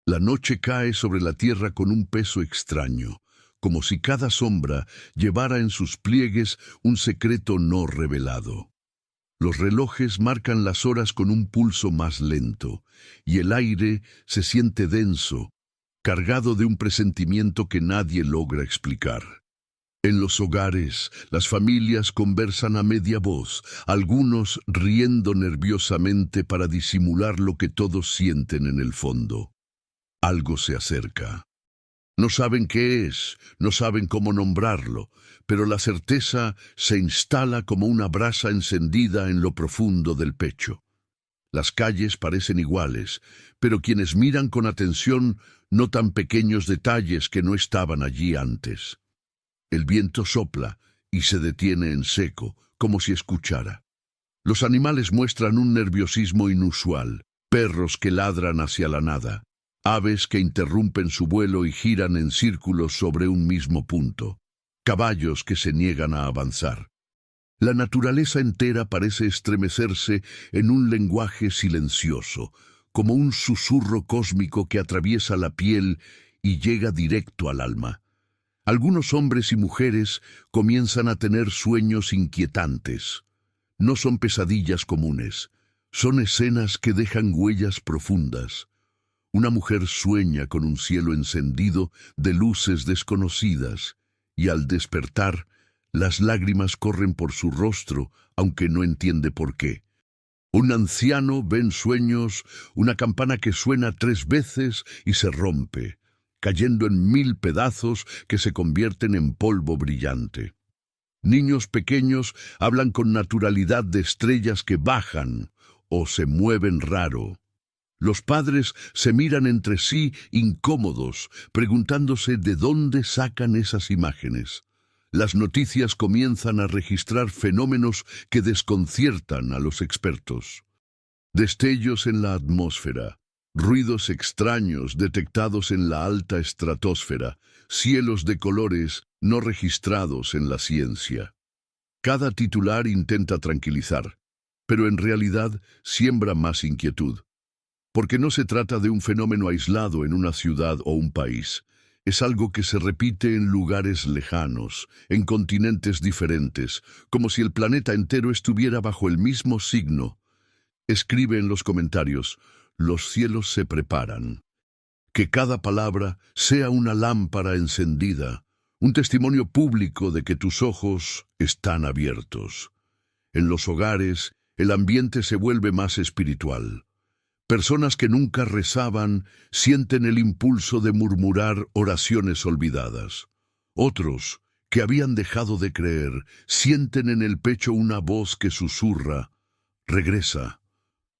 La noche cae sobre la tierra con un peso extraño, como si cada sombra llevara en sus pliegues un secreto no revelado. Los relojes marcan las horas con un pulso más lento, y el aire se siente denso, cargado de un presentimiento que nadie logra explicar. En los hogares, las familias conversan a media voz, algunos riendo nerviosamente para disimular lo que todos sienten en el fondo. Algo se acerca. No saben qué es, no saben cómo nombrarlo, pero la certeza se instala como una brasa encendida en lo profundo del pecho. Las calles parecen iguales, pero quienes miran con atención notan pequeños detalles que no estaban allí antes. El viento sopla y se detiene en seco, como si escuchara. Los animales muestran un nerviosismo inusual, perros que ladran hacia la nada, aves que interrumpen su vuelo y giran en círculos sobre un mismo punto, caballos que se niegan a avanzar. La naturaleza entera parece estremecerse en un lenguaje silencioso, como un susurro cósmico que atraviesa la piel y llega directo al alma. Algunos hombres y mujeres comienzan a tener sueños inquietantes. No son pesadillas comunes, son escenas que dejan huellas profundas. Una mujer sueña con un cielo encendido de luces desconocidas, y al despertar, las lágrimas corren por su rostro, aunque no entiende por qué. Un anciano ve en sueños una campana que suena 3 veces y se rompe, cayendo en 1000 pedazos que se convierten en polvo brillante. Niños pequeños hablan con naturalidad de estrellas que bajan o se mueven raro. Los padres se miran entre sí incómodos, preguntándose de dónde sacan esas imágenes. Las noticias comienzan a registrar fenómenos que desconciertan a los expertos. Destellos en la atmósfera, ruidos extraños detectados en la alta estratosfera, cielos de colores no registrados en la ciencia. Cada titular intenta tranquilizar, pero en realidad siembra más inquietud. Porque no se trata de un fenómeno aislado en una ciudad o un país. Es algo que se repite en lugares lejanos, en continentes diferentes, como si el planeta entero estuviera bajo el mismo signo. Escribe en los comentarios: los cielos se preparan. Que cada palabra sea una lámpara encendida, un testimonio público de que tus ojos están abiertos. En los hogares, el ambiente se vuelve más espiritual. Personas que nunca rezaban sienten el impulso de murmurar oraciones olvidadas. Otros, que habían dejado de creer, sienten en el pecho una voz que susurra: regresa.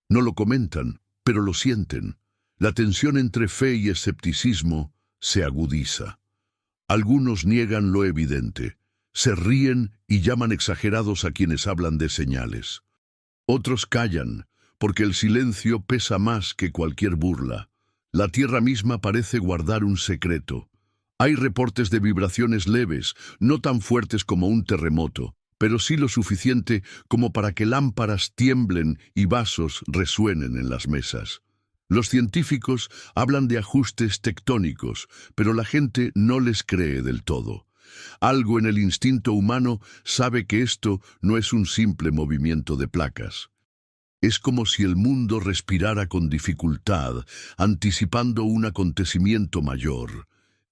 No lo comentan, pero lo sienten. La tensión entre fe y escepticismo se agudiza. Algunos niegan lo evidente, se ríen y llaman exagerados a quienes hablan de señales. Otros callan, porque el silencio pesa más que cualquier burla. La tierra misma parece guardar un secreto. Hay reportes de vibraciones leves, no tan fuertes como un terremoto, pero sí lo suficiente como para que lámparas tiemblen y vasos resuenen en las mesas. Los científicos hablan de ajustes tectónicos, pero la gente no les cree del todo. Algo en el instinto humano sabe que esto no es un simple movimiento de placas. Es como si el mundo respirara con dificultad, anticipando un acontecimiento mayor.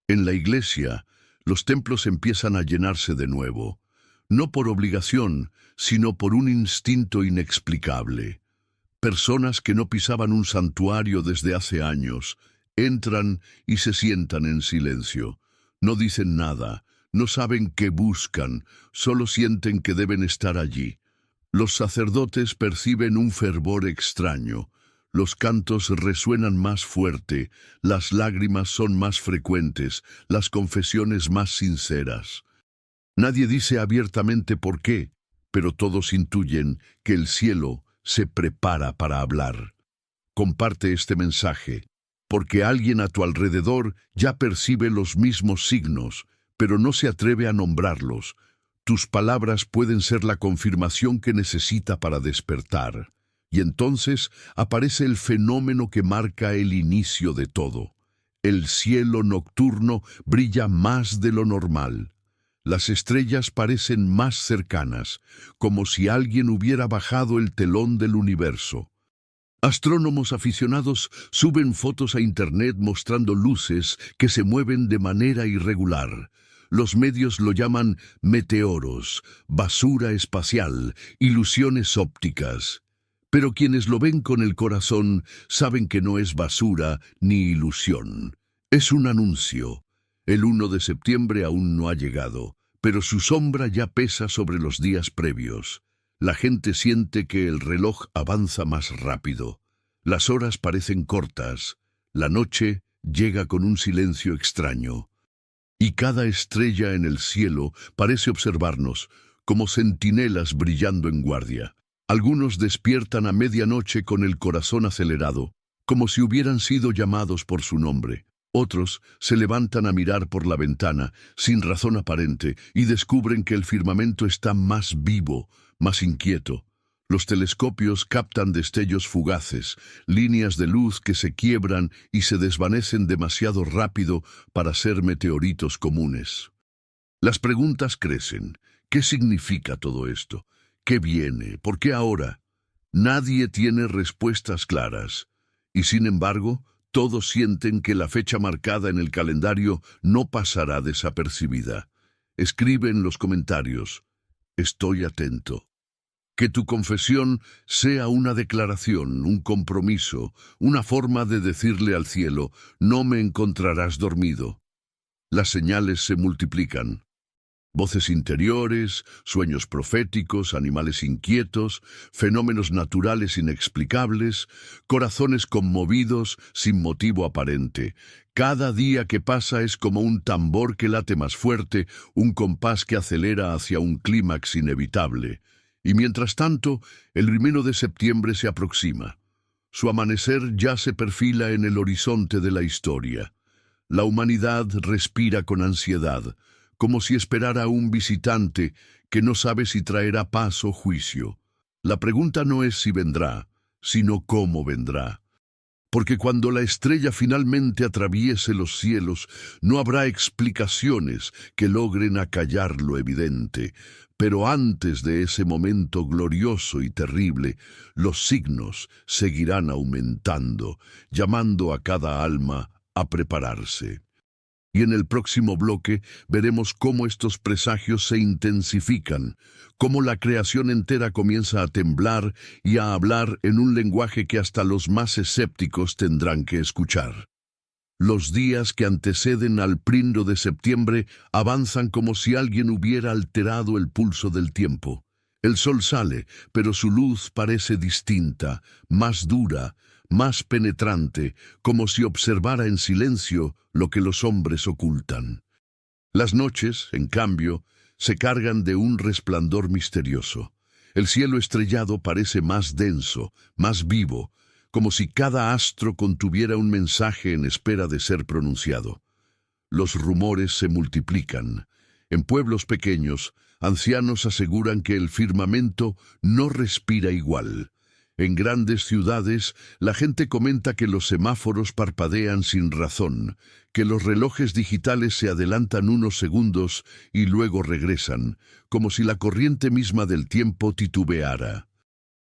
En la iglesia, los templos empiezan a llenarse de nuevo, no por obligación, sino por un instinto inexplicable. Personas que no pisaban un santuario desde hace años, entran y se sientan en silencio. No dicen nada, no saben qué buscan, solo sienten que deben estar allí. Los sacerdotes perciben un fervor extraño, los cantos resuenan más fuerte, las lágrimas son más frecuentes, las confesiones más sinceras. Nadie dice abiertamente por qué, pero todos intuyen que el cielo se prepara para hablar. Comparte este mensaje, porque alguien a tu alrededor ya percibe los mismos signos, pero no se atreve a nombrarlos. Tus palabras pueden ser la confirmación que necesita para despertar. Y entonces aparece el fenómeno que marca el inicio de todo. El cielo nocturno brilla más de lo normal. Las estrellas parecen más cercanas, como si alguien hubiera bajado el telón del universo. Astrónomos aficionados suben fotos a Internet mostrando luces que se mueven de manera irregular. Los medios lo llaman meteoros, basura espacial, ilusiones ópticas. Pero quienes lo ven con el corazón saben que no es basura ni ilusión. Es un anuncio. El 1 de septiembre aún no ha llegado, pero su sombra ya pesa sobre los días previos. La gente siente que el reloj avanza más rápido. Las horas parecen cortas. La noche llega con un silencio extraño. Y cada estrella en el cielo parece observarnos, como centinelas brillando en guardia. Algunos despiertan a medianoche con el corazón acelerado, como si hubieran sido llamados por su nombre. Otros se levantan a mirar por la ventana, sin razón aparente, y descubren que el firmamento está más vivo, más inquieto. Los telescopios captan destellos fugaces, líneas de luz que se quiebran y se desvanecen demasiado rápido para ser meteoritos comunes. Las preguntas crecen. ¿Qué significa todo esto? ¿Qué viene? ¿Por qué ahora? Nadie tiene respuestas claras. Y sin embargo, todos sienten que la fecha marcada en el calendario no pasará desapercibida. Escribe en los comentarios: estoy atento. Que tu confesión sea una declaración, un compromiso, una forma de decirle al cielo: no me encontrarás dormido. Las señales se multiplican. Voces interiores, sueños proféticos, animales inquietos, fenómenos naturales inexplicables, corazones conmovidos sin motivo aparente. Cada día que pasa es como un tambor que late más fuerte, un compás que acelera hacia un clímax inevitable. Y mientras tanto, el 1 de septiembre se aproxima. Su amanecer ya se perfila en el horizonte de la historia. La humanidad respira con ansiedad, como si esperara a un visitante que no sabe si traerá paz o juicio. La pregunta no es si vendrá, sino cómo vendrá. Porque cuando la estrella finalmente atraviese los cielos, no habrá explicaciones que logren acallar lo evidente. Pero antes de ese momento glorioso y terrible, los signos seguirán aumentando, llamando a cada alma a prepararse. Y en el próximo bloque veremos cómo estos presagios se intensifican, cómo la creación entera comienza a temblar y a hablar en un lenguaje que hasta los más escépticos tendrán que escuchar. Los días que anteceden al 1 de septiembre avanzan como si alguien hubiera alterado el pulso del tiempo. El sol sale, pero su luz parece distinta, más dura, más penetrante, como si observara en silencio lo que los hombres ocultan. Las noches, en cambio, se cargan de un resplandor misterioso. El cielo estrellado parece más denso, más vivo, como si cada astro contuviera un mensaje en espera de ser pronunciado. Los rumores se multiplican. En pueblos pequeños, ancianos aseguran que el firmamento no respira igual. En grandes ciudades, la gente comenta que los semáforos parpadean sin razón, que los relojes digitales se adelantan unos segundos y luego regresan, como si la corriente misma del tiempo titubeara.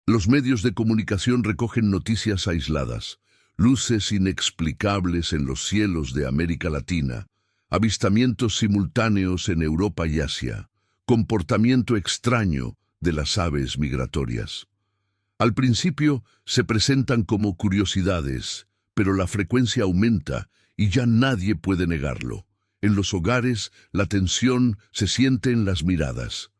Los medios de comunicación recogen noticias aisladas, luces inexplicables en los cielos de América Latina, avistamientos simultáneos en Europa y Asia, comportamiento extraño de las aves migratorias. Al principio se presentan como curiosidades, pero la frecuencia aumenta y ya nadie puede negarlo. En los hogares, la tensión se siente en las miradas.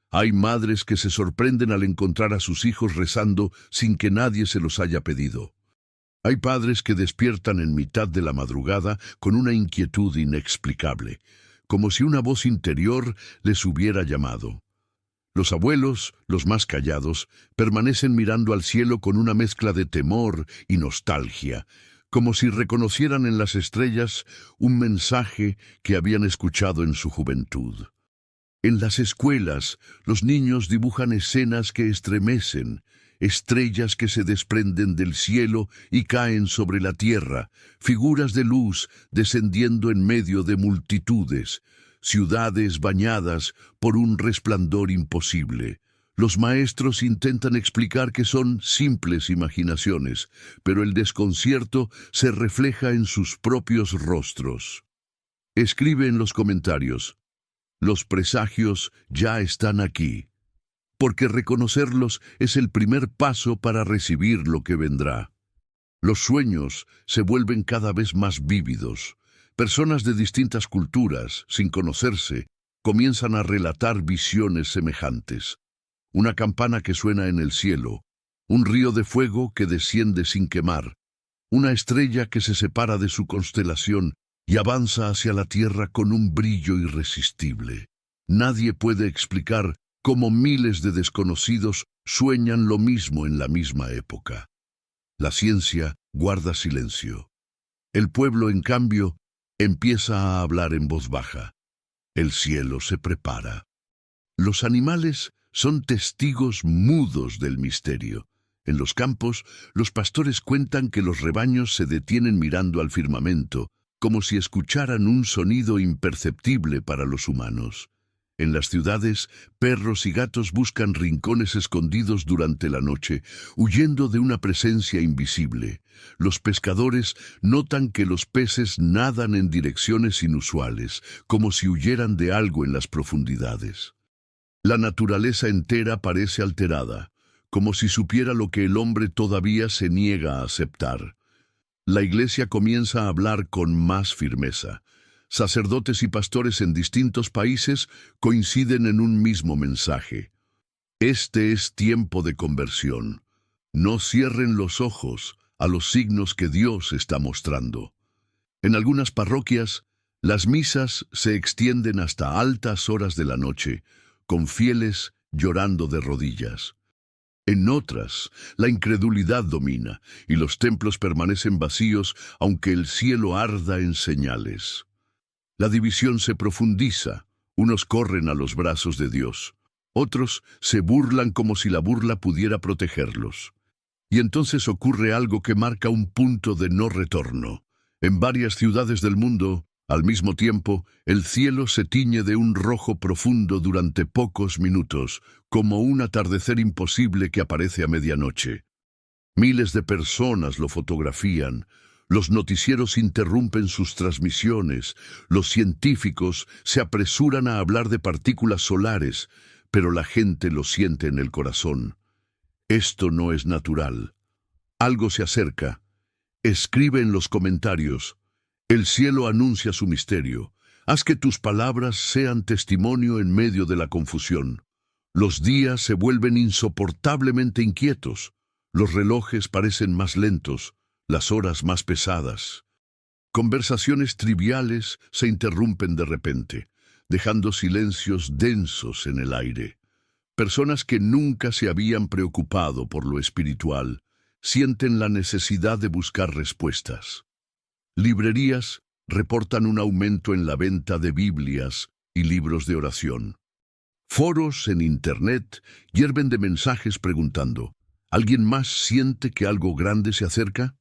Hay madres que se sorprenden al encontrar a sus hijos rezando sin que nadie se los haya pedido. Hay padres que despiertan en mitad de la madrugada con una inquietud inexplicable, como si una voz interior les hubiera llamado. Los abuelos, los más callados, permanecen mirando al cielo con una mezcla de temor y nostalgia, como si reconocieran en las estrellas un mensaje que habían escuchado en su juventud. En las escuelas, los niños dibujan escenas que estremecen, estrellas que se desprenden del cielo y caen sobre la tierra, figuras de luz descendiendo en medio de multitudes, ciudades bañadas por un resplandor imposible. Los maestros intentan explicar que son simples imaginaciones, pero el desconcierto se refleja en sus propios rostros. Escribe en los comentarios: los presagios ya están aquí, porque reconocerlos es el primer paso para recibir lo que vendrá. Los sueños se vuelven cada vez más vívidos. Personas de distintas culturas, sin conocerse, comienzan a relatar visiones semejantes. Una campana que suena en el cielo, un río de fuego que desciende sin quemar, una estrella que se separa de su constelación y avanza hacia la tierra con un brillo irresistible. Nadie puede explicar cómo miles de desconocidos sueñan lo mismo en la misma época. La ciencia guarda silencio. El pueblo, en cambio, empieza a hablar en voz baja. El cielo se prepara. Los animales son testigos mudos del misterio. En los campos, los pastores cuentan que los rebaños se detienen mirando al firmamento, como si escucharan un sonido imperceptible para los humanos. En las ciudades, perros y gatos buscan rincones escondidos durante la noche, huyendo de una presencia invisible. Los pescadores notan que los peces nadan en direcciones inusuales, como si huyeran de algo en las profundidades. La naturaleza entera parece alterada, como si supiera lo que el hombre todavía se niega a aceptar. La Iglesia comienza a hablar con más firmeza. Sacerdotes y pastores en distintos países coinciden en un mismo mensaje. Este es tiempo de conversión. No cierren los ojos a los signos que Dios está mostrando. En algunas parroquias, las misas se extienden hasta altas horas de la noche, con fieles llorando de rodillas. En otras, la incredulidad domina y los templos permanecen vacíos aunque el cielo arda en señales. La división se profundiza, unos corren a los brazos de Dios, otros se burlan como si la burla pudiera protegerlos. Y entonces ocurre algo que marca un punto de no retorno. En varias ciudades del mundo, al mismo tiempo, el cielo se tiñe de un rojo profundo durante pocos minutos, como un atardecer imposible que aparece a medianoche. Miles de personas lo fotografían. Los noticieros interrumpen sus transmisiones, los científicos se apresuran a hablar de partículas solares, pero la gente lo siente en el corazón. Esto no es natural. Algo se acerca. Escribe en los comentarios: el cielo anuncia su misterio. Haz que tus palabras sean testimonio en medio de la confusión. Los días se vuelven insoportablemente inquietos. Los relojes parecen más lentos, las horas más pesadas. Conversaciones triviales se interrumpen de repente, dejando silencios densos en el aire. Personas que nunca se habían preocupado por lo espiritual sienten la necesidad de buscar respuestas. Librerías reportan un aumento en la venta de Biblias y libros de oración. Foros en Internet hierven de mensajes preguntando: ¿alguien más siente que algo grande se acerca?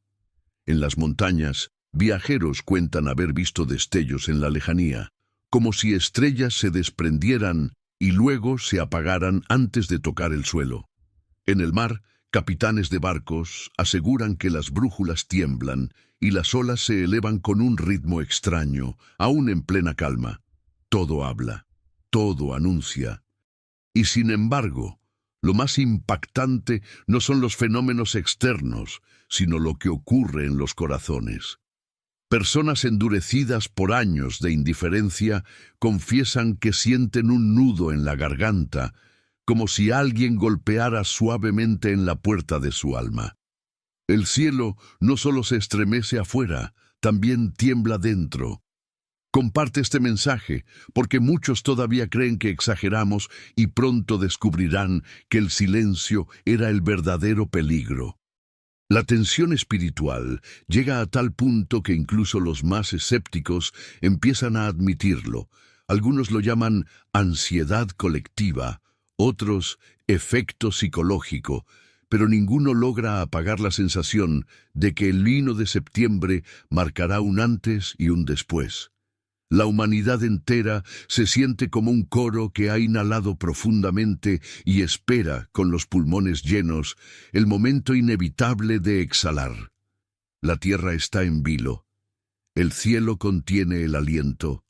En las montañas, viajeros cuentan haber visto destellos en la lejanía, como si estrellas se desprendieran y luego se apagaran antes de tocar el suelo. En el mar, capitanes de barcos aseguran que las brújulas tiemblan y las olas se elevan con un ritmo extraño, aún en plena calma. Todo habla, todo anuncia. Y sin embargo, lo más impactante no son los fenómenos externos, sino lo que ocurre en los corazones. Personas endurecidas por años de indiferencia confiesan que sienten un nudo en la garganta, como si alguien golpeara suavemente en la puerta de su alma. El cielo no solo se estremece afuera, también tiembla dentro. Comparte este mensaje, porque muchos todavía creen que exageramos y pronto descubrirán que el silencio era el verdadero peligro. La tensión espiritual llega a tal punto que incluso los más escépticos empiezan a admitirlo. Algunos lo llaman ansiedad colectiva, otros efecto psicológico, pero ninguno logra apagar la sensación de que el 1 de septiembre marcará un antes y un después. La humanidad entera se siente como un coro que ha inhalado profundamente y espera, con los pulmones llenos, el momento inevitable de exhalar. La tierra está en vilo, el cielo contiene el aliento,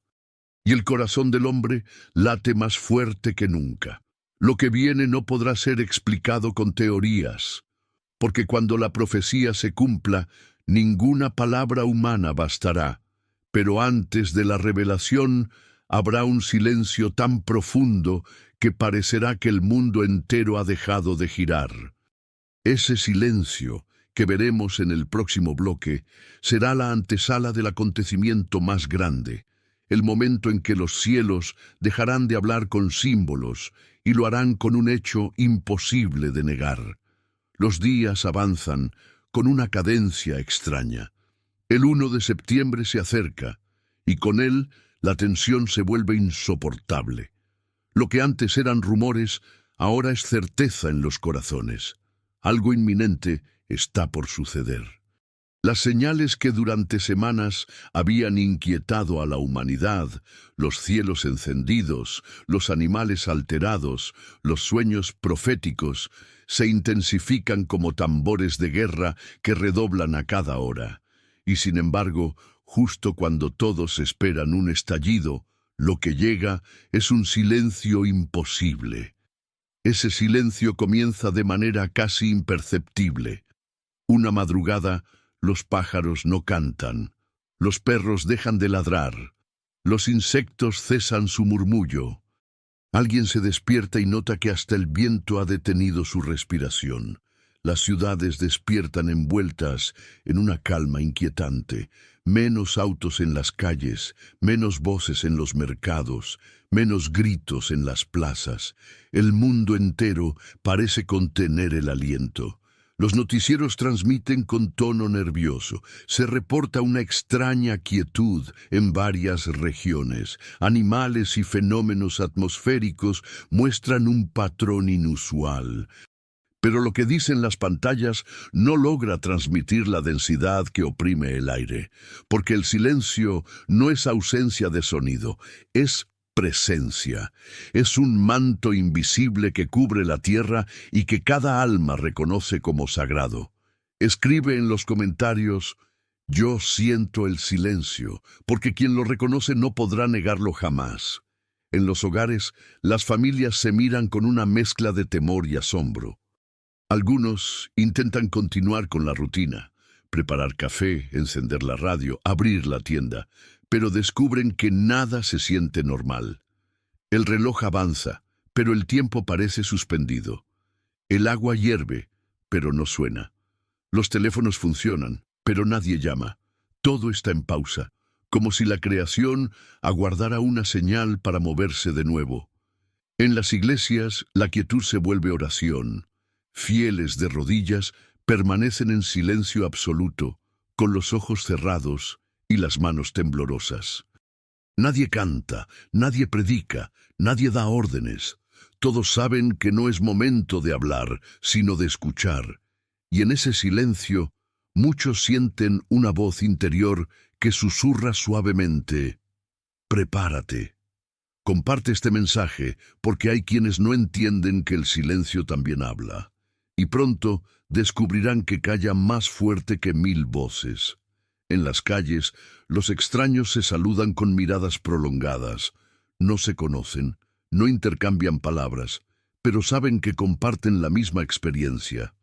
y el corazón del hombre late más fuerte que nunca. Lo que viene no podrá ser explicado con teorías, porque cuando la profecía se cumpla, ninguna palabra humana bastará. Pero antes de la revelación habrá un silencio tan profundo que parecerá que el mundo entero ha dejado de girar. Ese silencio, que veremos en el próximo bloque, será la antesala del acontecimiento más grande, el momento en que los cielos dejarán de hablar con símbolos y lo harán con un hecho imposible de negar. Los días avanzan con una cadencia extraña. El 1 de septiembre se acerca, y con él la tensión se vuelve insoportable. Lo que antes eran rumores, ahora es certeza en los corazones. Algo inminente está por suceder. Las señales que durante semanas habían inquietado a la humanidad, los cielos encendidos, los animales alterados, los sueños proféticos, se intensifican como tambores de guerra que redoblan a cada hora. Y sin embargo, justo cuando todos esperan un estallido, lo que llega es un silencio imposible. Ese silencio comienza de manera casi imperceptible. Una madrugada, los pájaros no cantan, los perros dejan de ladrar, los insectos cesan su murmullo. Alguien se despierta y nota que hasta el viento ha detenido su respiración. Las ciudades despiertan envueltas en una calma inquietante. Menos autos en las calles, menos voces en los mercados, menos gritos en las plazas. El mundo entero parece contener el aliento. Los noticieros transmiten con tono nervioso. Se reporta una extraña quietud en varias regiones. Animales y fenómenos atmosféricos muestran un patrón inusual. Pero lo que dicen las pantallas no logra transmitir la densidad que oprime el aire, porque el silencio no es ausencia de sonido, es presencia. Es un manto invisible que cubre la tierra y que cada alma reconoce como sagrado. Escribe en los comentarios: yo siento el silencio, porque quien lo reconoce no podrá negarlo jamás. En los hogares, las familias se miran con una mezcla de temor y asombro. Algunos intentan continuar con la rutina, preparar café, encender la radio, abrir la tienda, pero descubren que nada se siente normal. El reloj avanza, pero el tiempo parece suspendido. El agua hierve, pero no suena. Los teléfonos funcionan, pero nadie llama. Todo está en pausa, como si la creación aguardara una señal para moverse de nuevo. En las iglesias, la quietud se vuelve oración. Fieles de rodillas permanecen en silencio absoluto, con los ojos cerrados y las manos temblorosas. Nadie canta, nadie predica, nadie da órdenes. Todos saben que no es momento de hablar, sino de escuchar. Y en ese silencio, muchos sienten una voz interior que susurra suavemente: prepárate. Comparte este mensaje, porque hay quienes no entienden que el silencio también habla. Y pronto descubrirán que calla más fuerte que 1000 voces. En las calles, los extraños se saludan con miradas prolongadas. No se conocen, no intercambian palabras, pero saben que comparten la misma experiencia.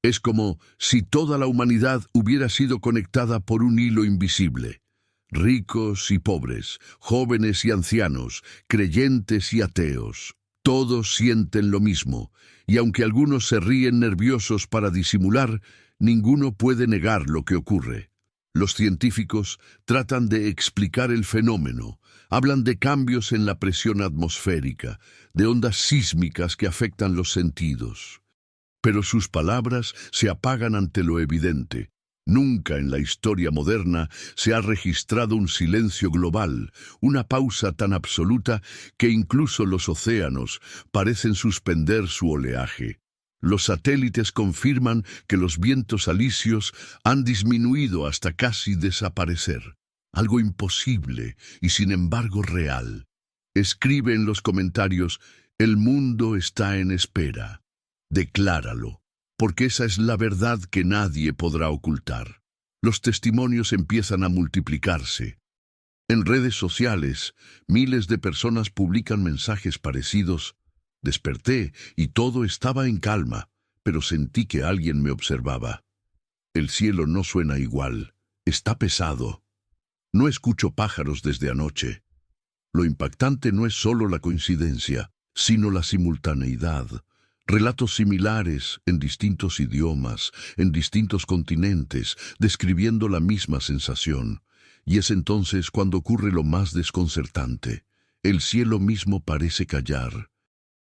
Es como si toda la humanidad hubiera sido conectada por un hilo invisible. Ricos y pobres, jóvenes y ancianos, creyentes y ateos. Todos sienten lo mismo, y aunque algunos se ríen nerviosos para disimular, ninguno puede negar lo que ocurre. Los científicos tratan de explicar el fenómeno, hablan de cambios en la presión atmosférica, de ondas sísmicas que afectan los sentidos. Pero sus palabras se apagan ante lo evidente. Nunca en la historia moderna se ha registrado un silencio global, una pausa tan absoluta que incluso los océanos parecen suspender su oleaje. Los satélites confirman que los vientos alisios han disminuido hasta casi desaparecer. Algo imposible y sin embargo real. Escribe en los comentarios: el mundo está en espera. Decláralo, porque esa es la verdad que nadie podrá ocultar. Los testimonios empiezan a multiplicarse. En redes sociales, miles de personas publican mensajes parecidos. Desperté y todo estaba en calma, pero sentí que alguien me observaba. El cielo no suena igual, está pesado. No escucho pájaros desde anoche. Lo impactante no es solo la coincidencia, sino la simultaneidad. Relatos similares en distintos idiomas, en distintos continentes, describiendo la misma sensación. Y es entonces cuando ocurre lo más desconcertante. El cielo mismo parece callar.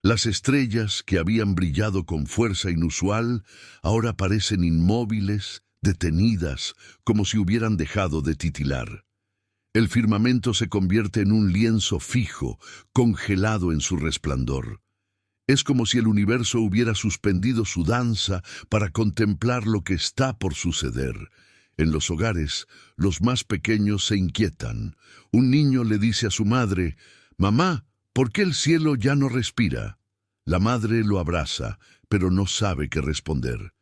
Las estrellas que habían brillado con fuerza inusual ahora parecen inmóviles, detenidas, como si hubieran dejado de titilar. El firmamento se convierte en un lienzo fijo, congelado en su resplandor. Es como si el universo hubiera suspendido su danza para contemplar lo que está por suceder. En los hogares, los más pequeños se inquietan. Un niño le dice a su madre: «Mamá, ¿por qué el cielo ya no respira?». La madre lo abraza, pero no sabe qué responder.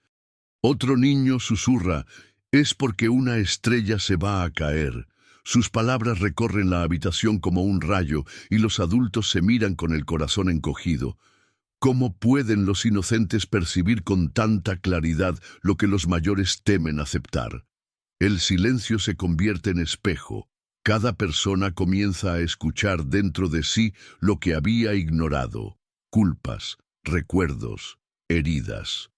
Otro niño susurra: «Es porque una estrella se va a caer». Sus palabras recorren la habitación como un rayo y los adultos se miran con el corazón encogido. ¿Cómo pueden los inocentes percibir con tanta claridad lo que los mayores temen aceptar? El silencio se convierte en espejo. Cada persona comienza a escuchar dentro de sí lo que había ignorado: culpas, recuerdos, heridas.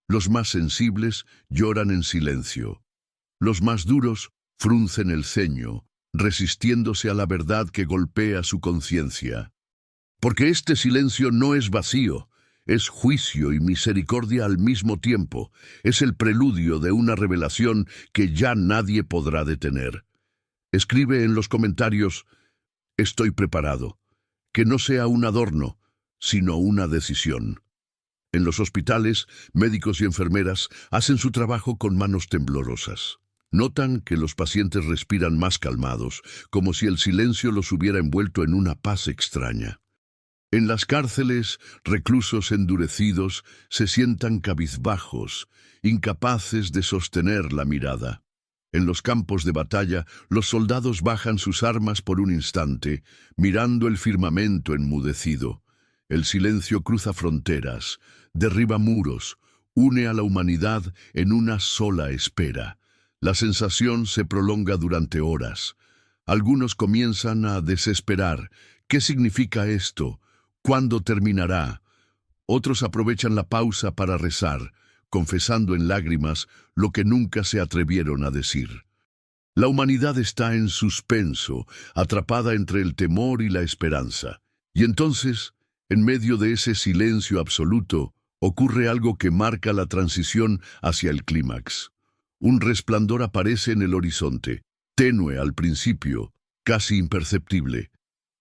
Los más sensibles lloran en silencio. Los más duros fruncen el ceño, resistiéndose a la verdad que golpea su conciencia. Porque este silencio no es vacío, es juicio y misericordia al mismo tiempo. Es el preludio de una revelación que ya nadie podrá detener. Escribe en los comentarios: «Estoy preparado». Que no sea un adorno, sino una decisión. En los hospitales, médicos y enfermeras hacen su trabajo con manos temblorosas. Notan que los pacientes respiran más calmados, como si el silencio los hubiera envuelto en una paz extraña. En las cárceles, reclusos endurecidos se sientan cabizbajos, incapaces de sostener la mirada. En los campos de batalla, los soldados bajan sus armas por un instante, mirando el firmamento enmudecido. El silencio cruza fronteras, derriba muros, une a la humanidad en una sola espera. La sensación se prolonga durante horas. Algunos comienzan a desesperar. ¿Qué significa esto? ¿Cuándo terminará? Otros aprovechan la pausa para rezar, confesando en lágrimas lo que nunca se atrevieron a decir. La humanidad está en suspenso, atrapada entre el temor y la esperanza. Y entonces, en medio de ese silencio absoluto, ocurre algo que marca la transición hacia el clímax. Un resplandor aparece en el horizonte, tenue al principio, casi imperceptible.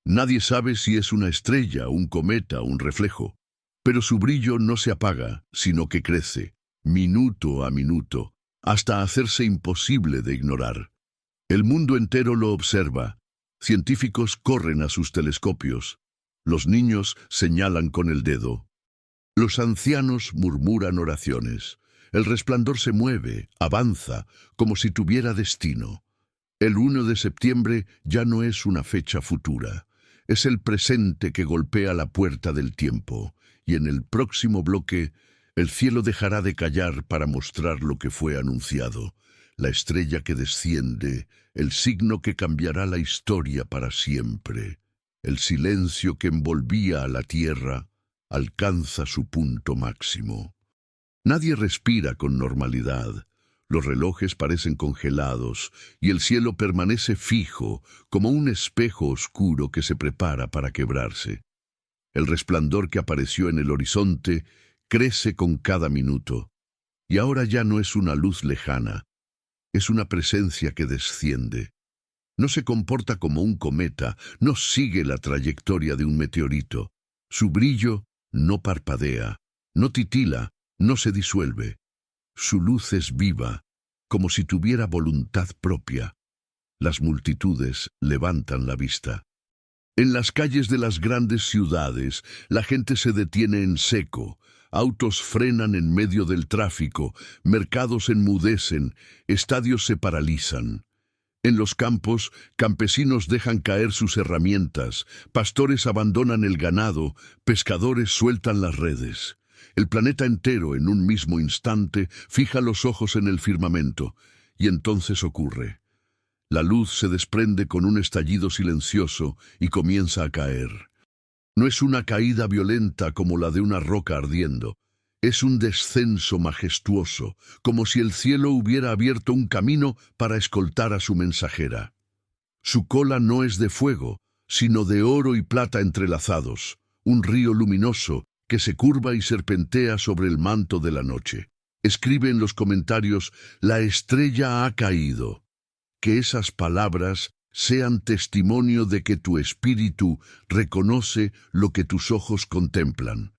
Nadie sabe si es una estrella, un cometa, un reflejo. Pero su brillo no se apaga, sino que crece, minuto a minuto, hasta hacerse imposible de ignorar. El mundo entero lo observa. Científicos corren a sus telescopios. Los niños señalan con el dedo. Los ancianos murmuran oraciones. El resplandor se mueve, avanza, como si tuviera destino. El 1 de septiembre ya no es una fecha futura. Es el presente que golpea la puerta del tiempo. Y en el próximo bloque, el cielo dejará de callar para mostrar lo que fue anunciado. La estrella que desciende, el signo que cambiará la historia para siempre. El silencio que envolvía a la tierra alcanza su punto máximo. Nadie respira con normalidad. Los relojes parecen congelados y el cielo permanece fijo, como un espejo oscuro que se prepara para quebrarse. El resplandor que apareció en el horizonte crece con cada minuto. Y ahora ya no es una luz lejana, es una presencia que desciende. No se comporta como un cometa, no sigue la trayectoria de un meteorito. Su brillo no parpadea, No titila, no se disuelve. Su luz es viva, como si tuviera voluntad propia. Las multitudes levantan la vista. En las calles de las grandes ciudades, la gente se detiene en seco, autos frenan en medio del tráfico, mercados enmudecen, estadios se paralizan. En los campos, campesinos dejan caer sus herramientas, pastores abandonan el ganado, pescadores sueltan las redes. El planeta entero, en un mismo instante, fija los ojos en el firmamento, y entonces ocurre. La luz se desprende con un estallido silencioso y comienza a caer. No es una caída violenta como la de una roca ardiendo. Es un descenso majestuoso, como si el cielo hubiera abierto un camino para escoltar a su mensajera. Su cola no es de fuego, sino de oro y plata entrelazados, un río luminoso que se curva y serpentea sobre el manto de la noche. Escribe en los comentarios, «La estrella ha caído». Que esas palabras sean testimonio de que tu espíritu reconoce lo que tus ojos contemplan.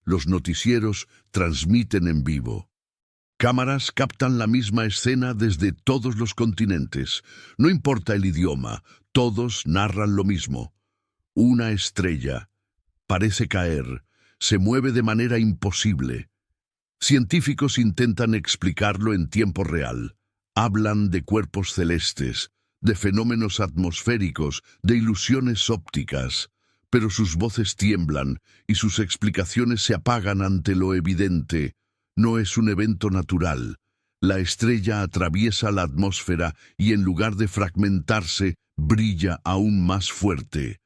Los noticieros transmiten en vivo. Cámaras captan la misma escena desde todos los continentes. No importa el idioma, todos narran lo mismo. Una estrella parece caer, se mueve de manera imposible. Científicos intentan explicarlo en tiempo real. Hablan de cuerpos celestes, de fenómenos atmosféricos, de ilusiones ópticas, pero sus voces tiemblan y sus explicaciones se apagan ante lo evidente. No es un evento natural. La estrella atraviesa la atmósfera y en lugar de fragmentarse, brilla aún más fuerte.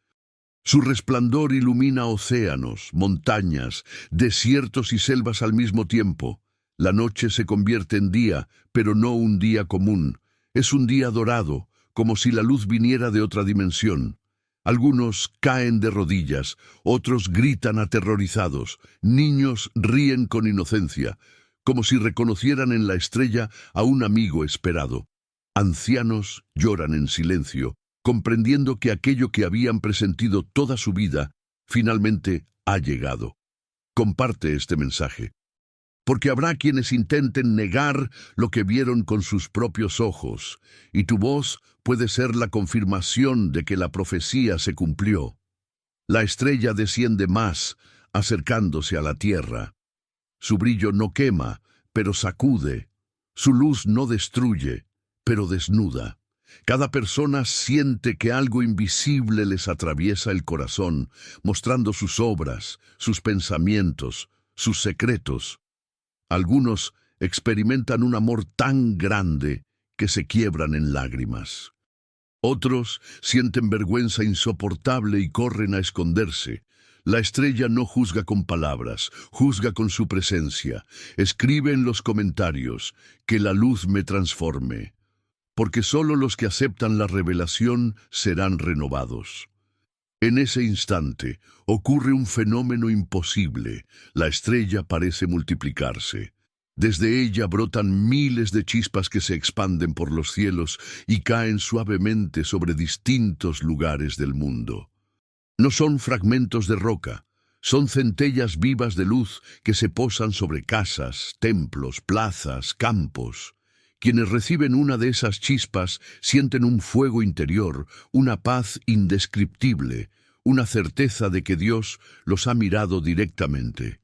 Su resplandor ilumina océanos, montañas, desiertos y selvas al mismo tiempo. La noche se convierte en día, pero no un día común. Es un día dorado, como si la luz viniera de otra dimensión. Algunos caen de rodillas, otros gritan aterrorizados, niños ríen con inocencia, como si reconocieran en la estrella a un amigo esperado. Ancianos lloran en silencio, comprendiendo que aquello que habían presentido toda su vida, finalmente ha llegado. Comparte este mensaje, porque habrá quienes intenten negar lo que vieron con sus propios ojos, y tu voz puede ser la confirmación de que la profecía se cumplió. La estrella desciende más, acercándose a la tierra. Su brillo no quema, pero sacude. Su luz no destruye, pero desnuda. Cada persona siente que algo invisible les atraviesa el corazón, mostrando sus obras, sus pensamientos, sus secretos. Algunos experimentan un amor tan grande que se quiebran en lágrimas. Otros sienten vergüenza insoportable y corren a esconderse. La estrella no juzga con palabras, juzga con su presencia. Escribe en los comentarios, que la luz me transforme, porque solo los que aceptan la revelación serán renovados. En ese instante ocurre un fenómeno imposible. La estrella parece multiplicarse. Desde ella brotan miles de chispas que se expanden por los cielos y caen suavemente sobre distintos lugares del mundo. No son fragmentos de roca, son centellas vivas de luz que se posan sobre casas, templos, plazas, campos. Quienes reciben una de esas chispas sienten un fuego interior, una paz indescriptible, una certeza de que Dios los ha mirado directamente.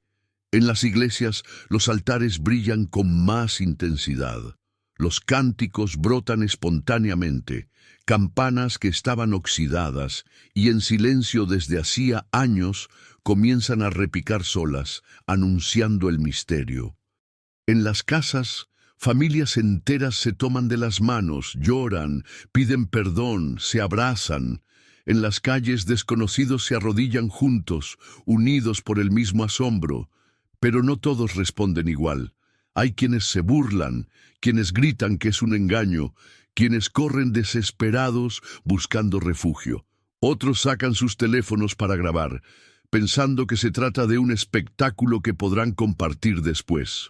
En las iglesias, los altares brillan con más intensidad. Los cánticos brotan espontáneamente, campanas que estaban oxidadas y en silencio desde hacía años comienzan a repicar solas, anunciando el misterio. En las casas, familias enteras se toman de las manos, lloran, piden perdón, se abrazan. En las calles, desconocidos se arrodillan juntos, unidos por el mismo asombro. Pero no todos responden igual. Hay quienes se burlan, quienes gritan que es un engaño, quienes corren desesperados buscando refugio. Otros sacan sus teléfonos para grabar, pensando que se trata de un espectáculo que podrán compartir después.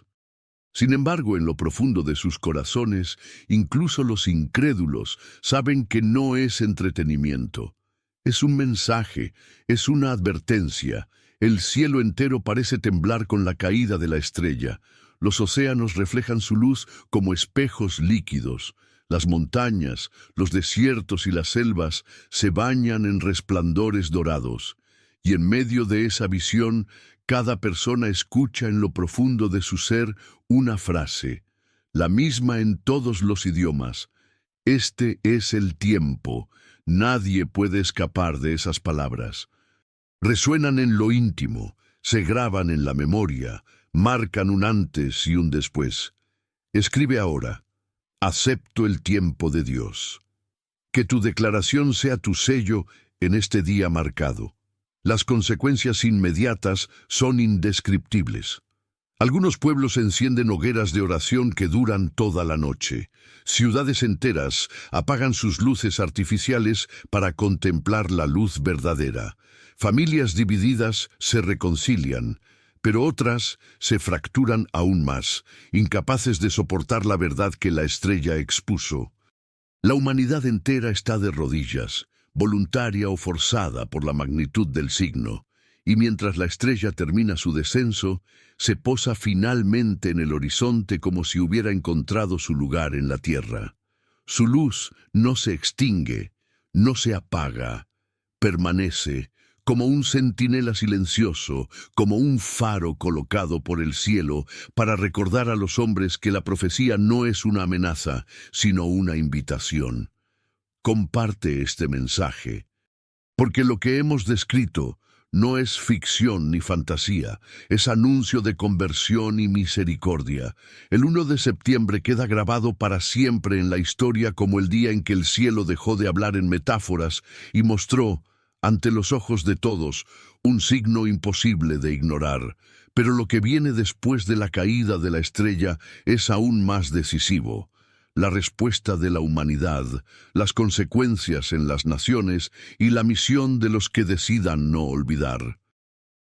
Sin embargo, en lo profundo de sus corazones, incluso los incrédulos saben que no es entretenimiento. Es un mensaje, es una advertencia, El cielo entero parece temblar con la caída de la estrella. Los océanos reflejan su luz como espejos líquidos. Las montañas, los desiertos y las selvas se bañan en resplandores dorados. Y en medio de esa visión, cada persona escucha en lo profundo de su ser una frase, la misma en todos los idiomas. Este es el tiempo. Nadie puede escapar de esas palabras. Resuenan en lo íntimo, se graban en la memoria, marcan un antes y un después. Escribe ahora, acepto el tiempo de Dios. Que tu declaración sea tu sello en este día marcado. Las consecuencias inmediatas son indescriptibles. Algunos pueblos encienden hogueras de oración que duran toda la noche. Ciudades enteras apagan sus luces artificiales para contemplar la luz verdadera. Familias divididas se reconcilian, pero otras se fracturan aún más, incapaces de soportar la verdad que la estrella expuso. La humanidad entera está de rodillas, voluntaria o forzada por la magnitud del signo, y mientras la estrella termina su descenso, se posa finalmente en el horizonte como si hubiera encontrado su lugar en la tierra. Su luz no se extingue, no se apaga, permanece como un centinela silencioso, como un faro colocado por el cielo para recordar a los hombres que la profecía no es una amenaza, sino una invitación. Comparte este mensaje, porque lo que hemos descrito no es ficción ni fantasía, es anuncio de conversión y misericordia. El 1 de septiembre queda grabado para siempre en la historia como el día en que el cielo dejó de hablar en metáforas y mostró, ante los ojos de todos, un signo imposible de ignorar. Pero lo que viene después de la caída de la estrella es aún más decisivo. La respuesta de la humanidad, las consecuencias en las naciones y la misión de los que decidan no olvidar.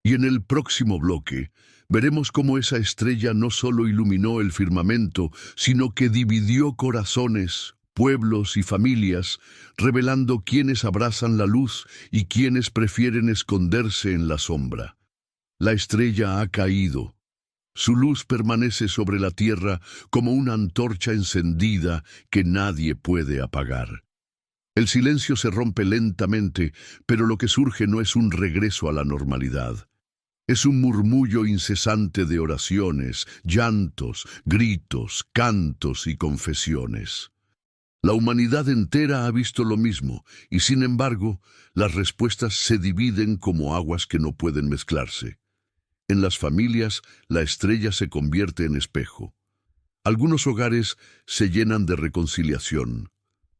Y en el próximo bloque, veremos cómo esa estrella no solo iluminó el firmamento, sino que dividió corazones, pueblos y familias, revelando quiénes abrazan la luz y quiénes prefieren esconderse en la sombra. La estrella ha caído. Su luz permanece sobre la tierra como una antorcha encendida que nadie puede apagar. El silencio se rompe lentamente, pero lo que surge no es un regreso a la normalidad. Es un murmullo incesante de oraciones, llantos, gritos, cantos y confesiones. La humanidad entera ha visto lo mismo, y sin embargo, las respuestas se dividen como aguas que no pueden mezclarse. En las familias, la estrella se convierte en espejo. Algunos hogares se llenan de reconciliación.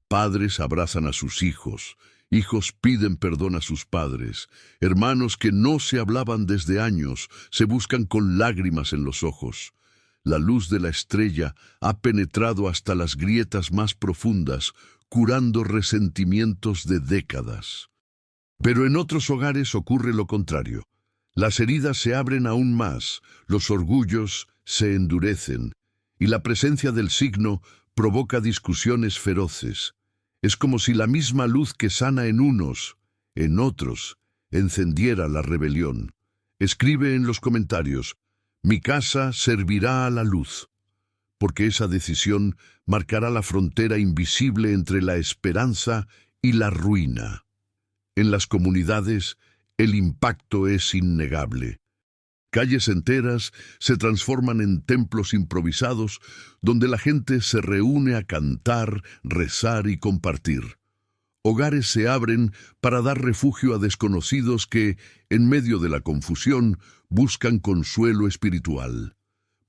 Padres abrazan a sus hijos, hijos piden perdón a sus padres, hermanos que no se hablaban desde años se buscan con lágrimas en los ojos. La luz de la estrella ha penetrado hasta las grietas más profundas, curando resentimientos de décadas. Pero en otros hogares ocurre lo contrario. Las heridas se abren aún más, los orgullos se endurecen, y la presencia del signo provoca discusiones feroces. Es como si la misma luz que sana en unos, en otros, encendiera la rebelión. Escribe en los comentarios, mi casa servirá a la luz, porque esa decisión marcará la frontera invisible entre la esperanza y la ruina. En las comunidades, el impacto es innegable. Calles enteras se transforman en templos improvisados donde la gente se reúne a cantar, rezar y compartir. Hogares se abren para dar refugio a desconocidos que, en medio de la confusión, buscan consuelo espiritual.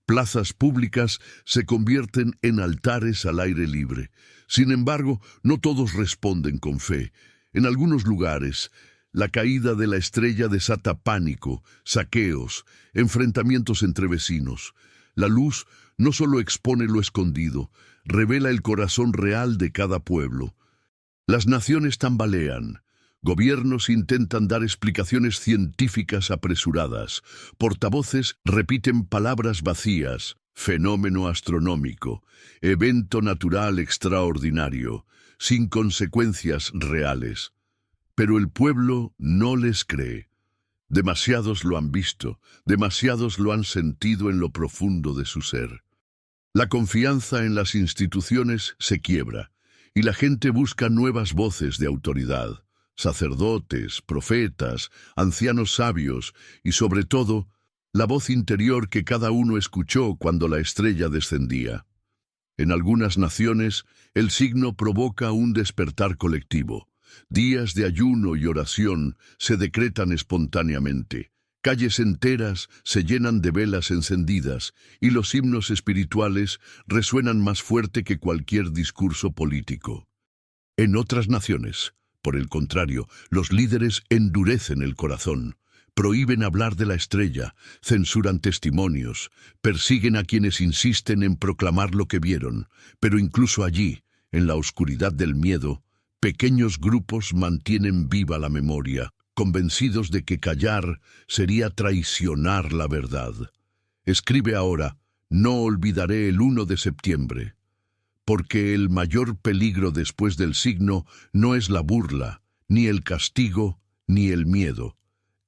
Plazas públicas se convierten en altares al aire libre. Sin embargo, no todos responden con fe. En algunos lugares, la caída de la estrella desata pánico, saqueos, enfrentamientos entre vecinos. La luz no solo expone lo escondido, revela el corazón real de cada pueblo. Las naciones tambalean. Gobiernos intentan dar explicaciones científicas apresuradas. Portavoces repiten palabras vacías. Fenómeno astronómico, evento natural extraordinario, sin consecuencias reales. Pero el pueblo no les cree. Demasiados lo han visto, demasiados lo han sentido en lo profundo de su ser. La confianza en las instituciones se quiebra, y la gente busca nuevas voces de autoridad, sacerdotes, profetas, ancianos sabios y, sobre todo, la voz interior que cada uno escuchó cuando la estrella descendía. En algunas naciones, el signo provoca un despertar colectivo. Días de ayuno y oración se decretan espontáneamente. Calles enteras se llenan de velas encendidas y los himnos espirituales resuenan más fuerte que cualquier discurso político. En otras naciones, por el contrario, los líderes endurecen el corazón. Prohíben hablar de la estrella, censuran testimonios, persiguen a quienes insisten en proclamar lo que vieron, pero incluso allí, en la oscuridad del miedo, pequeños grupos mantienen viva la memoria, convencidos de que callar sería traicionar la verdad. Escribe ahora: no olvidaré el 1 de septiembre, porque el mayor peligro después del signo no es la burla, ni el castigo, ni el miedo.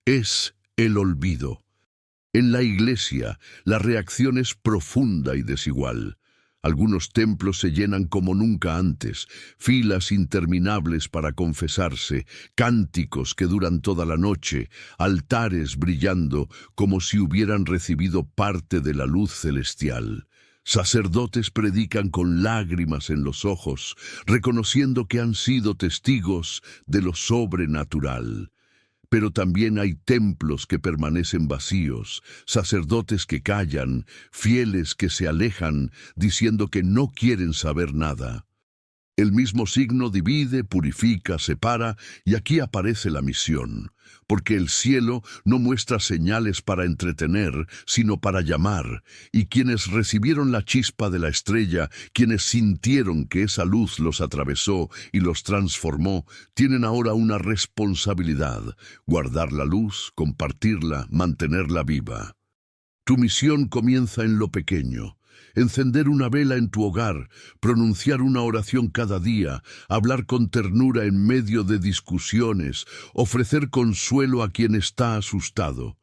Es el olvido. En la Iglesia, la reacción es profunda y desigual. Algunos templos se llenan como nunca antes, filas interminables para confesarse, cánticos que duran toda la noche, altares brillando como si hubieran recibido parte de la luz celestial. Sacerdotes predican con lágrimas en los ojos, reconociendo que han sido testigos de lo sobrenatural. Pero también hay templos que permanecen vacíos, sacerdotes que callan, fieles que se alejan, diciendo que no quieren saber nada. El mismo signo divide, purifica, separa, y aquí aparece la misión, porque el cielo no muestra señales para entretener, sino para llamar, y quienes recibieron la chispa de la estrella, quienes sintieron que esa luz los atravesó y los transformó, tienen ahora una responsabilidad: guardar la luz, compartirla, mantenerla viva. Tu misión comienza en lo pequeño. Encender una vela en tu hogar, pronunciar una oración cada día, hablar con ternura en medio de discusiones, ofrecer consuelo a quien está asustado.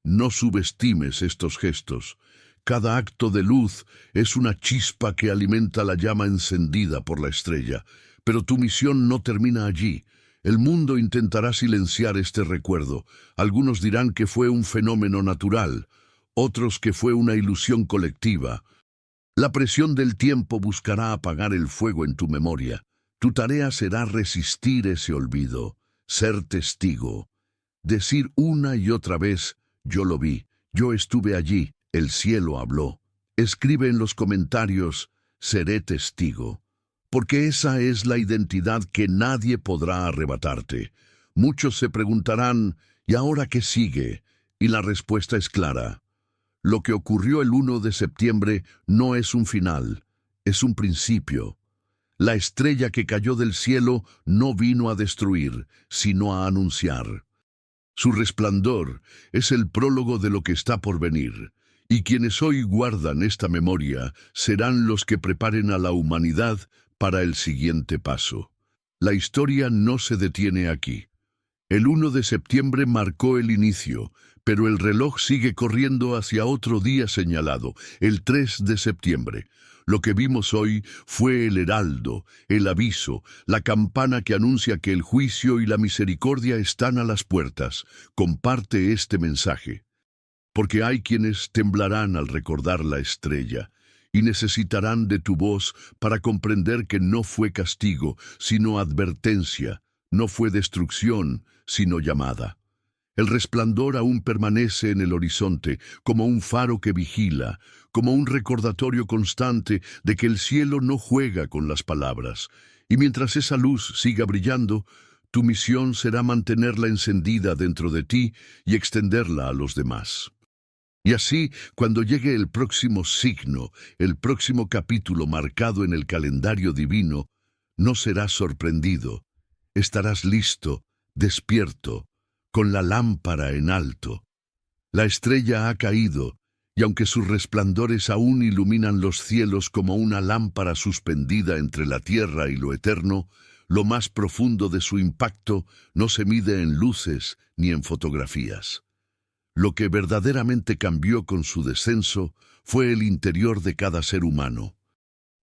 No subestimes estos gestos. Cada acto de luz es una chispa que alimenta la llama encendida por la estrella. Pero tu misión no termina allí. El mundo intentará silenciar este recuerdo. Algunos dirán que fue un fenómeno natural, otros que fue una ilusión colectiva. La presión del tiempo buscará apagar el fuego en tu memoria. Tu tarea será resistir ese olvido, ser testigo, decir una y otra vez: yo lo vi, yo estuve allí, el cielo habló. Escribe en los comentarios: seré testigo, porque esa es la identidad que nadie podrá arrebatarte. Muchos se preguntarán: ¿y ahora qué sigue? Y la respuesta es clara. Lo que ocurrió el 1 de septiembre no es un final, es un principio. La estrella que cayó del cielo no vino a destruir, sino a anunciar. Su resplandor es el prólogo de lo que está por venir, y quienes hoy guardan esta memoria serán los que preparen a la humanidad para el siguiente paso. La historia no se detiene aquí. El 1 de septiembre marcó el inicio, pero el reloj sigue corriendo hacia otro día señalado, el 3 de septiembre. Lo que vimos hoy fue el heraldo, el aviso, la campana que anuncia que el juicio y la misericordia están a las puertas. Comparte este mensaje, porque hay quienes temblarán al recordar la estrella y necesitarán de tu voz para comprender que no fue castigo, sino advertencia, no fue destrucción, sino llamada. El resplandor aún permanece en el horizonte, como un faro que vigila, como un recordatorio constante de que el cielo no juega con las palabras. Y mientras esa luz siga brillando, tu misión será mantenerla encendida dentro de ti y extenderla a los demás. Y así, cuando llegue el próximo signo, el próximo capítulo marcado en el calendario divino, no serás sorprendido. Estarás listo, despierto, con la lámpara en alto. La estrella ha caído, y aunque sus resplandores aún iluminan los cielos como una lámpara suspendida entre la tierra y lo eterno, lo más profundo de su impacto no se mide en luces ni en fotografías. Lo que verdaderamente cambió con su descenso fue el interior de cada ser humano,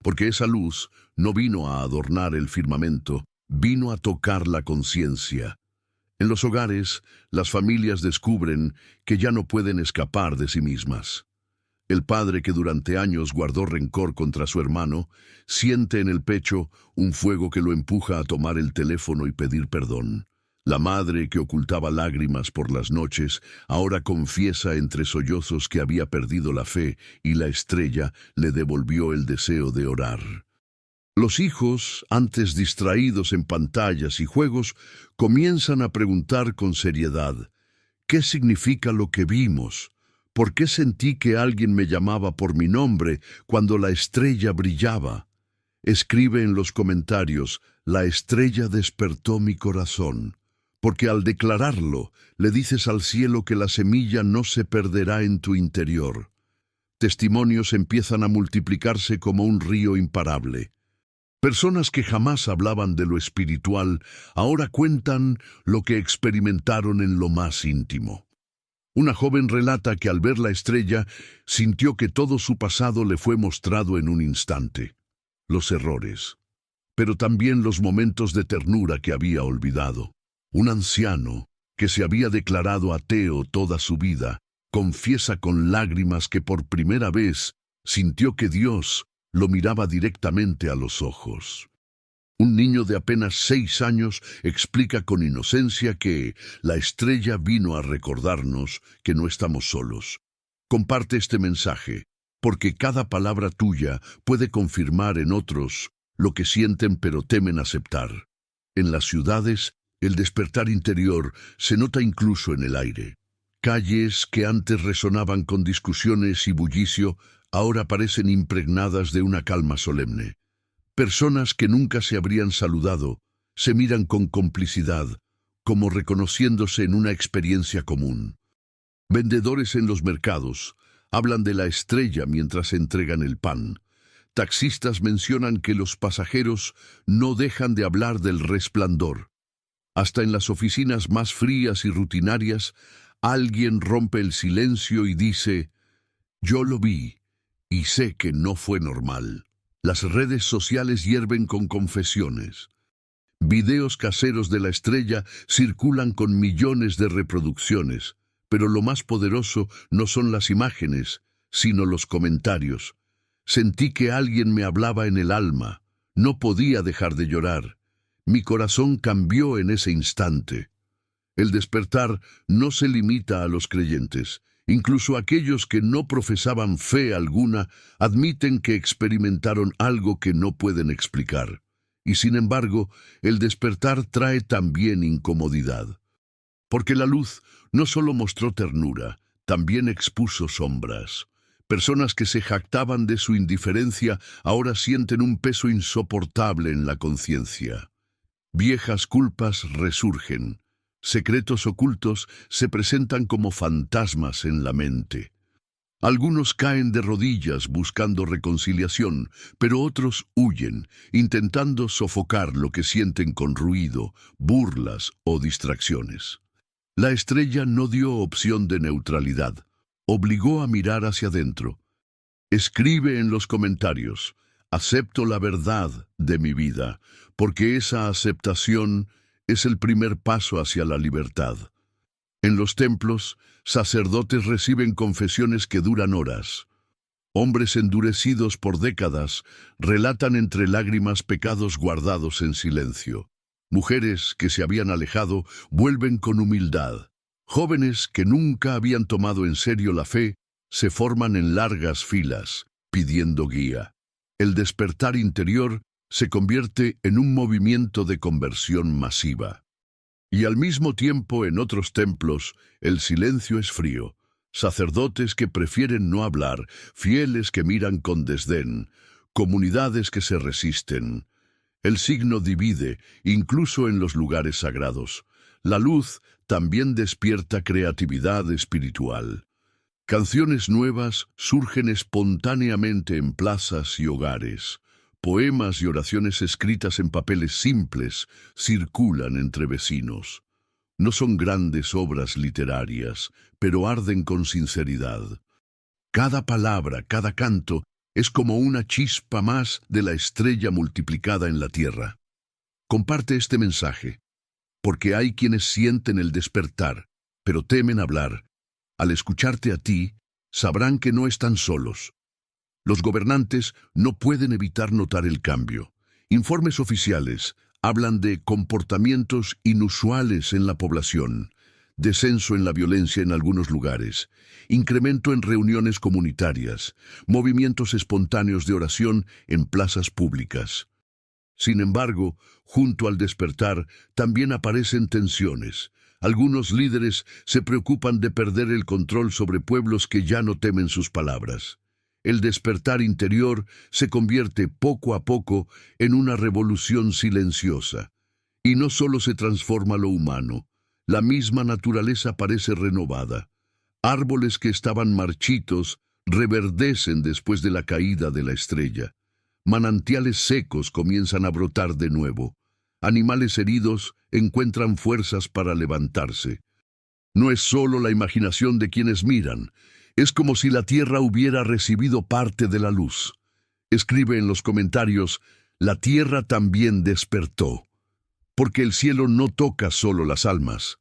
porque esa luz no vino a adornar el firmamento, vino a tocar la conciencia. En los hogares, las familias descubren que ya no pueden escapar de sí mismas. El padre que durante años guardó rencor contra su hermano, siente en el pecho un fuego que lo empuja a tomar el teléfono y pedir perdón. La madre que ocultaba lágrimas por las noches, ahora confiesa entre sollozos que había perdido la fe y la estrella le devolvió el deseo de orar. Los hijos, antes distraídos en pantallas y juegos, comienzan a preguntar con seriedad, ¿qué significa lo que vimos? ¿Por qué sentí que alguien me llamaba por mi nombre cuando la estrella brillaba? Escribe en los comentarios, la estrella despertó mi corazón, porque al declararlo, le dices al cielo que la semilla no se perderá en tu interior. Testimonios empiezan a multiplicarse como un río imparable. Personas que jamás hablaban de lo espiritual, ahora cuentan lo que experimentaron en lo más íntimo. Una joven relata que al ver la estrella, sintió que todo su pasado le fue mostrado en un instante. Los errores, pero también los momentos de ternura que había olvidado. Un anciano, que se había declarado ateo toda su vida, confiesa con lágrimas que por primera vez sintió que Dios lo miraba directamente a los ojos. Un niño de apenas 6 años explica con inocencia que la estrella vino a recordarnos que no estamos solos. Comparte este mensaje, porque cada palabra tuya puede confirmar en otros lo que sienten pero temen aceptar. En las ciudades, el despertar interior se nota incluso en el aire. Calles que antes resonaban con discusiones y bullicio, ahora parecen impregnadas de una calma solemne. Personas que nunca se habrían saludado se miran con complicidad, como reconociéndose en una experiencia común. Vendedores en los mercados hablan de la estrella mientras entregan el pan. Taxistas mencionan que los pasajeros no dejan de hablar del resplandor. Hasta en las oficinas más frías y rutinarias, alguien rompe el silencio y dice, «Yo lo vi y sé que no fue normal». Las redes sociales hierven con confesiones. Videos caseros de la estrella circulan con millones de reproducciones, pero lo más poderoso no son las imágenes, sino los comentarios. Sentí que alguien me hablaba en el alma. No podía dejar de llorar. Mi corazón cambió en ese instante. El despertar no se limita a los creyentes. Incluso aquellos que no profesaban fe alguna admiten que experimentaron algo que no pueden explicar. Y sin embargo, el despertar trae también incomodidad. Porque la luz no solo mostró ternura, también expuso sombras. Personas que se jactaban de su indiferencia ahora sienten un peso insoportable en la conciencia. Viejas culpas resurgen. Secretos ocultos se presentan como fantasmas en la mente. Algunos caen de rodillas buscando reconciliación, pero otros huyen, intentando sofocar lo que sienten con ruido, burlas o distracciones. La estrella no dio opción de neutralidad, obligó a mirar hacia adentro. Escribe en los comentarios, acepto la verdad de mi vida, porque esa aceptación es el primer paso hacia la libertad. En los templos, sacerdotes reciben confesiones que duran horas. Hombres endurecidos por décadas relatan entre lágrimas pecados guardados en silencio. Mujeres que se habían alejado vuelven con humildad. Jóvenes que nunca habían tomado en serio la fe se forman en largas filas, pidiendo guía. El despertar interior se convierte en un movimiento de conversión masiva. Y al mismo tiempo en otros templos el silencio es frío. Sacerdotes que prefieren no hablar, fieles que miran con desdén, comunidades que se resisten. El signo divide, incluso en los lugares sagrados. La luz también despierta creatividad espiritual. Canciones nuevas surgen espontáneamente en plazas y hogares. Poemas y oraciones escritas en papeles simples circulan entre vecinos. No son grandes obras literarias, pero arden con sinceridad. Cada palabra, cada canto, es como una chispa más de la estrella multiplicada en la tierra. Comparte este mensaje, porque hay quienes sienten el despertar, pero temen hablar. Al escucharte a ti, sabrán que no están solos. Los gobernantes no pueden evitar notar el cambio. Informes oficiales hablan de comportamientos inusuales en la población, descenso en la violencia en algunos lugares, incremento en reuniones comunitarias, movimientos espontáneos de oración en plazas públicas. Sin embargo, junto al despertar también aparecen tensiones. Algunos líderes se preocupan de perder el control sobre pueblos que ya no temen sus palabras. El despertar interior se convierte poco a poco en una revolución silenciosa. Y no solo se transforma lo humano, la misma naturaleza parece renovada. Árboles que estaban marchitos reverdecen después de la caída de la estrella. Manantiales secos comienzan a brotar de nuevo. Animales heridos encuentran fuerzas para levantarse. No es solo la imaginación de quienes miran, es como si la tierra hubiera recibido parte de la luz. Escribe en los comentarios, la tierra también despertó, porque el cielo no toca solo las almas,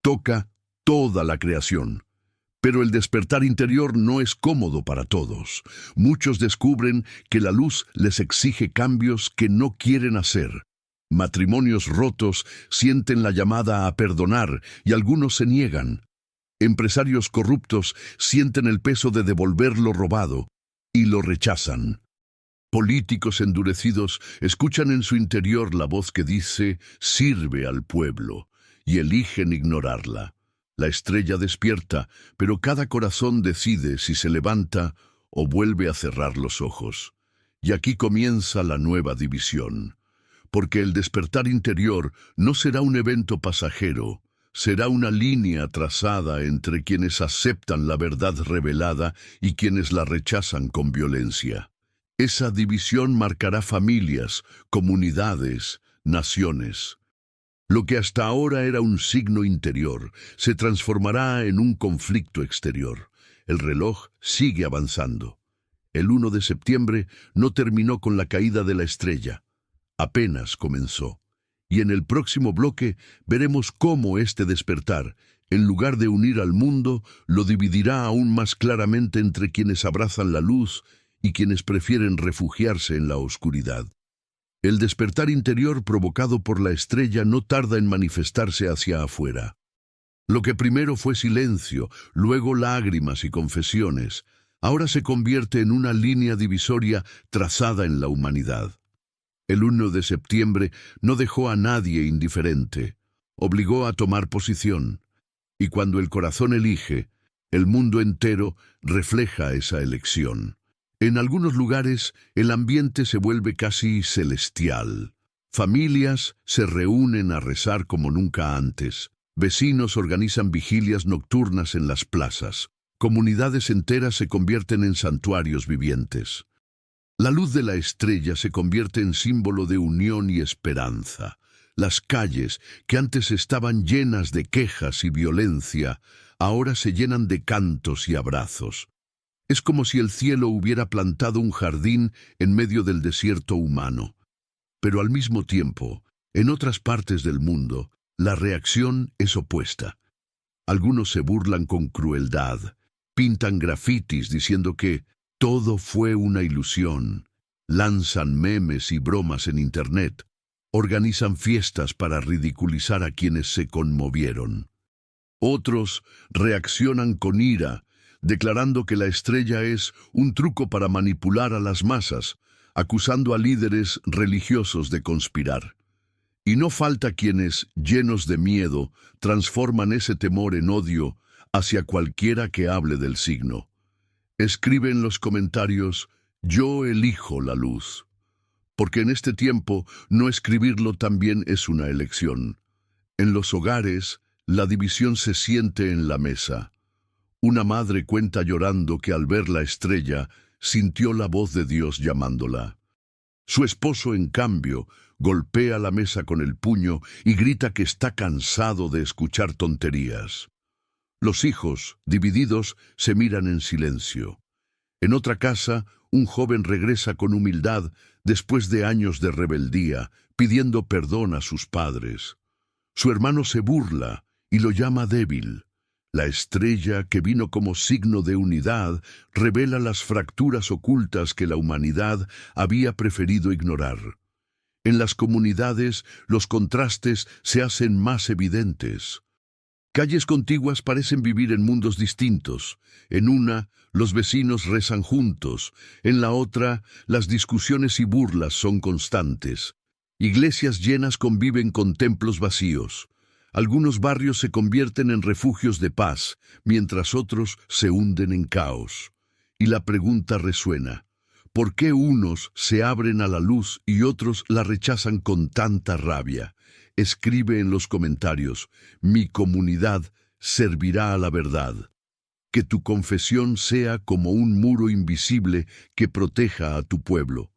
toca toda la creación. Pero el despertar interior no es cómodo para todos. Muchos descubren que la luz les exige cambios que no quieren hacer. Matrimonios rotos sienten la llamada a perdonar y algunos se niegan. Empresarios corruptos sienten el peso de devolver lo robado y lo rechazan. Políticos endurecidos escuchan en su interior la voz que dice, sirve al pueblo, y eligen ignorarla. La estrella despierta, pero cada corazón decide si se levanta o vuelve a cerrar los ojos. Y aquí comienza la nueva división, porque el despertar interior no será un evento pasajero, será una línea trazada entre quienes aceptan la verdad revelada y quienes la rechazan con violencia. Esa división marcará familias, comunidades, naciones. Lo que hasta ahora era un signo interior se transformará en un conflicto exterior. El reloj sigue avanzando. El 1 de septiembre no terminó con la caída de la estrella. Apenas comenzó. Y en el próximo bloque veremos cómo este despertar, en lugar de unir al mundo, lo dividirá aún más claramente entre quienes abrazan la luz y quienes prefieren refugiarse en la oscuridad. El despertar interior provocado por la estrella no tarda en manifestarse hacia afuera. Lo que primero fue silencio, luego lágrimas y confesiones, ahora se convierte en una línea divisoria trazada en la humanidad. El 1 de septiembre no dejó a nadie indiferente, obligó a tomar posición, y cuando el corazón elige, el mundo entero refleja esa elección. En algunos lugares, el ambiente se vuelve casi celestial. Familias se reúnen a rezar como nunca antes. Vecinos organizan vigilias nocturnas en las plazas. Comunidades enteras se convierten en santuarios vivientes. La luz de la estrella se convierte en símbolo de unión y esperanza. Las calles, que antes estaban llenas de quejas y violencia, ahora se llenan de cantos y abrazos. Es como si el cielo hubiera plantado un jardín en medio del desierto humano. Pero al mismo tiempo, en otras partes del mundo, la reacción es opuesta. Algunos se burlan con crueldad, pintan grafitis diciendo que todo fue una ilusión, lanzan memes y bromas en Internet, organizan fiestas para ridiculizar a quienes se conmovieron. Otros reaccionan con ira, declarando que la estrella es un truco para manipular a las masas, acusando a líderes religiosos de conspirar. Y no falta quienes, llenos de miedo, transforman ese temor en odio hacia cualquiera que hable del signo. Escribe en los comentarios, yo elijo la luz. Porque en este tiempo, no escribirlo también es una elección. En los hogares, la división se siente en la mesa. Una madre cuenta llorando que al ver la estrella, sintió la voz de Dios llamándola. Su esposo, en cambio, golpea la mesa con el puño y grita que está cansado de escuchar tonterías. Los hijos, divididos, se miran en silencio. En otra casa, un joven regresa con humildad después de años de rebeldía, pidiendo perdón a sus padres. Su hermano se burla y lo llama débil. La estrella, que vino como signo de unidad, revela las fracturas ocultas que la humanidad había preferido ignorar. En las comunidades, los contrastes se hacen más evidentes. Calles contiguas parecen vivir en mundos distintos. En una, los vecinos rezan juntos. En la otra, las discusiones y burlas son constantes. Iglesias llenas conviven con templos vacíos. Algunos barrios se convierten en refugios de paz, mientras otros se hunden en caos. Y la pregunta resuena: ¿por qué unos se abren a la luz y otros la rechazan con tanta rabia? Escribe en los comentarios: mi comunidad servirá a la verdad. Que tu confesión sea como un muro invisible que proteja a tu pueblo.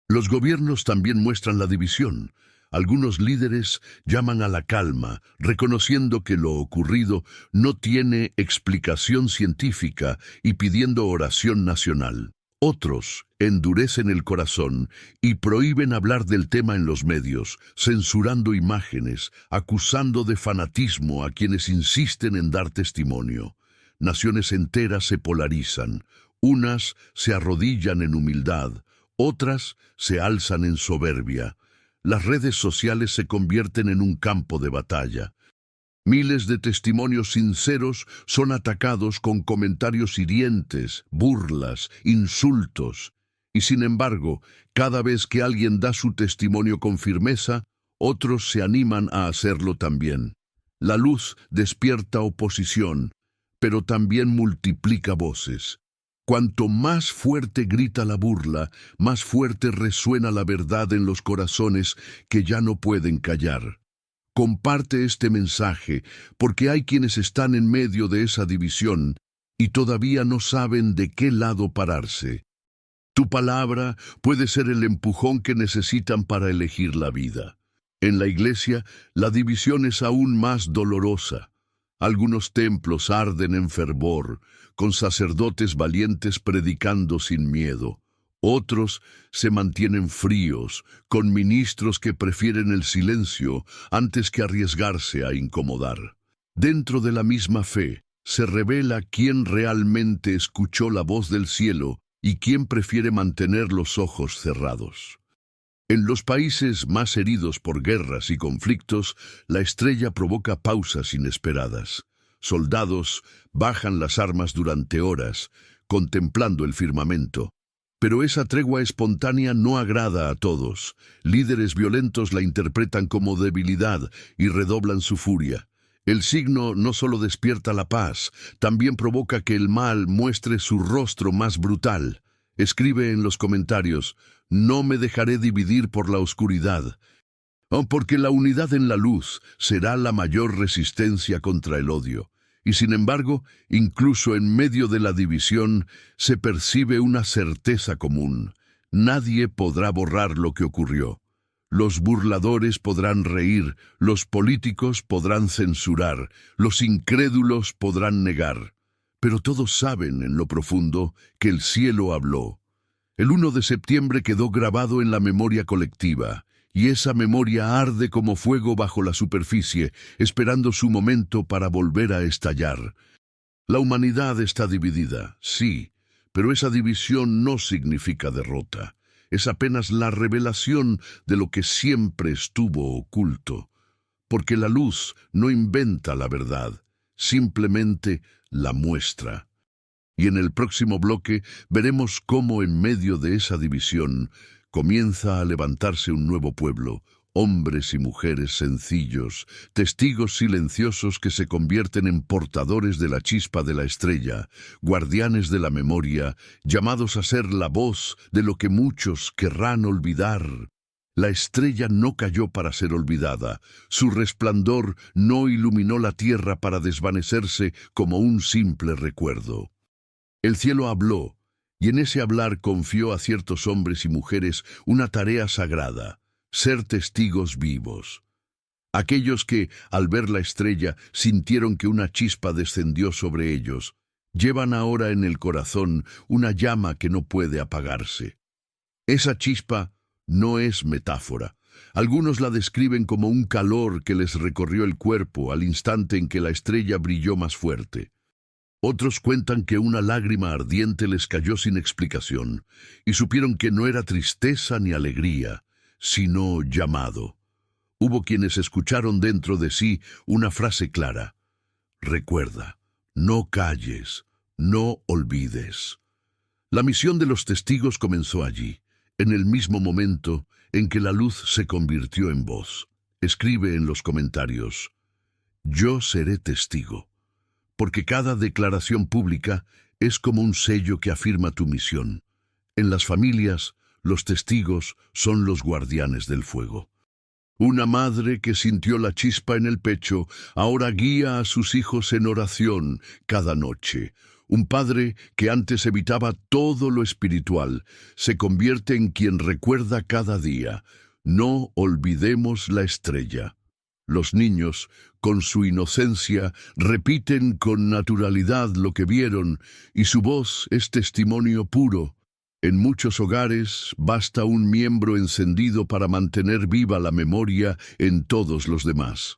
Los gobiernos también muestran la división. Algunos líderes llaman a la calma, reconociendo que lo ocurrido no tiene explicación científica y pidiendo oración nacional. Otros endurecen el corazón y prohíben hablar del tema en los medios, censurando imágenes, acusando de fanatismo a quienes insisten en dar testimonio. Naciones enteras se polarizan. Unas se arrodillan en humildad, otras se alzan en soberbia. Las redes sociales se convierten en un campo de batalla. Miles de testimonios sinceros son atacados con comentarios hirientes, burlas, insultos. Y sin embargo, cada vez que alguien da su testimonio con firmeza, otros se animan a hacerlo también. La luz despierta oposición, pero también multiplica voces. Cuanto más fuerte grita la burla, más fuerte resuena la verdad en los corazones que ya no pueden callar. Comparte este mensaje, porque hay quienes están en medio de esa división y todavía no saben de qué lado pararse. Tu palabra puede ser el empujón que necesitan para elegir la vida. En la iglesia, la división es aún más dolorosa. Algunos templos arden en fervor, con sacerdotes valientes predicando sin miedo. Otros se mantienen fríos, con ministros que prefieren el silencio antes que arriesgarse a incomodar. Dentro de la misma fe, se revela quién realmente escuchó la voz del cielo y quién prefiere mantener los ojos cerrados. En los países más heridos por guerras y conflictos, la estrella provoca pausas inesperadas. Soldados bajan las armas durante horas, contemplando el firmamento. Pero esa tregua espontánea no agrada a todos. Líderes violentos la interpretan como debilidad y redoblan su furia. El signo no solo despierta la paz, también provoca que el mal muestre su rostro más brutal. Escribe en los comentarios: no me dejaré dividir por la oscuridad, porque la unidad en la luz será la mayor resistencia contra el odio. Y sin embargo, incluso en medio de la división, se percibe una certeza común: nadie podrá borrar lo que ocurrió. Los burladores podrán reír, los políticos podrán censurar, los incrédulos podrán negar. Pero todos saben en lo profundo que el cielo habló. El 1 de septiembre quedó grabado en la memoria colectiva, y esa memoria arde como fuego bajo la superficie, esperando su momento para volver a estallar. La humanidad está dividida, sí, pero esa división no significa derrota. Es apenas la revelación de lo que siempre estuvo oculto. Porque la luz no inventa la verdad, simplemente la muestra. Y en el próximo bloque veremos cómo en medio de esa división comienza a levantarse un nuevo pueblo, hombres y mujeres sencillos, testigos silenciosos que se convierten en portadores de la chispa de la estrella, guardianes de la memoria, llamados a ser la voz de lo que muchos querrán olvidar. La estrella no cayó para ser olvidada, su resplandor no iluminó la tierra para desvanecerse como un simple recuerdo. El cielo habló, Y en ese hablar confió a ciertos hombres y mujeres una tarea sagrada: ser testigos vivos. Aquellos que, al ver la estrella, sintieron que una chispa descendió sobre ellos, llevan ahora en el corazón una llama que no puede apagarse. Esa chispa no es metáfora. Algunos la describen como un calor que les recorrió el cuerpo al instante en que la estrella brilló más fuerte. Otros cuentan que una lágrima ardiente les cayó sin explicación, y supieron que no era tristeza ni alegría, sino llamado. Hubo quienes escucharon dentro de sí una frase clara: recuerda, no calles, no olvides. La misión de los testigos comenzó allí, en el mismo momento en que la luz se convirtió en voz. Escribe en los comentarios: yo seré testigo, porque cada declaración pública es como un sello que afirma tu misión. En las familias, los testigos son los guardianes del fuego. Una madre que sintió la chispa en el pecho ahora guía a sus hijos en oración cada noche. Un padre que antes evitaba todo lo espiritual se convierte en quien recuerda cada día: no olvidemos la estrella. Los niños, con su inocencia, repiten con naturalidad lo que vieron, y su voz es testimonio puro. En muchos hogares basta un miembro encendido para mantener viva la memoria en todos los demás.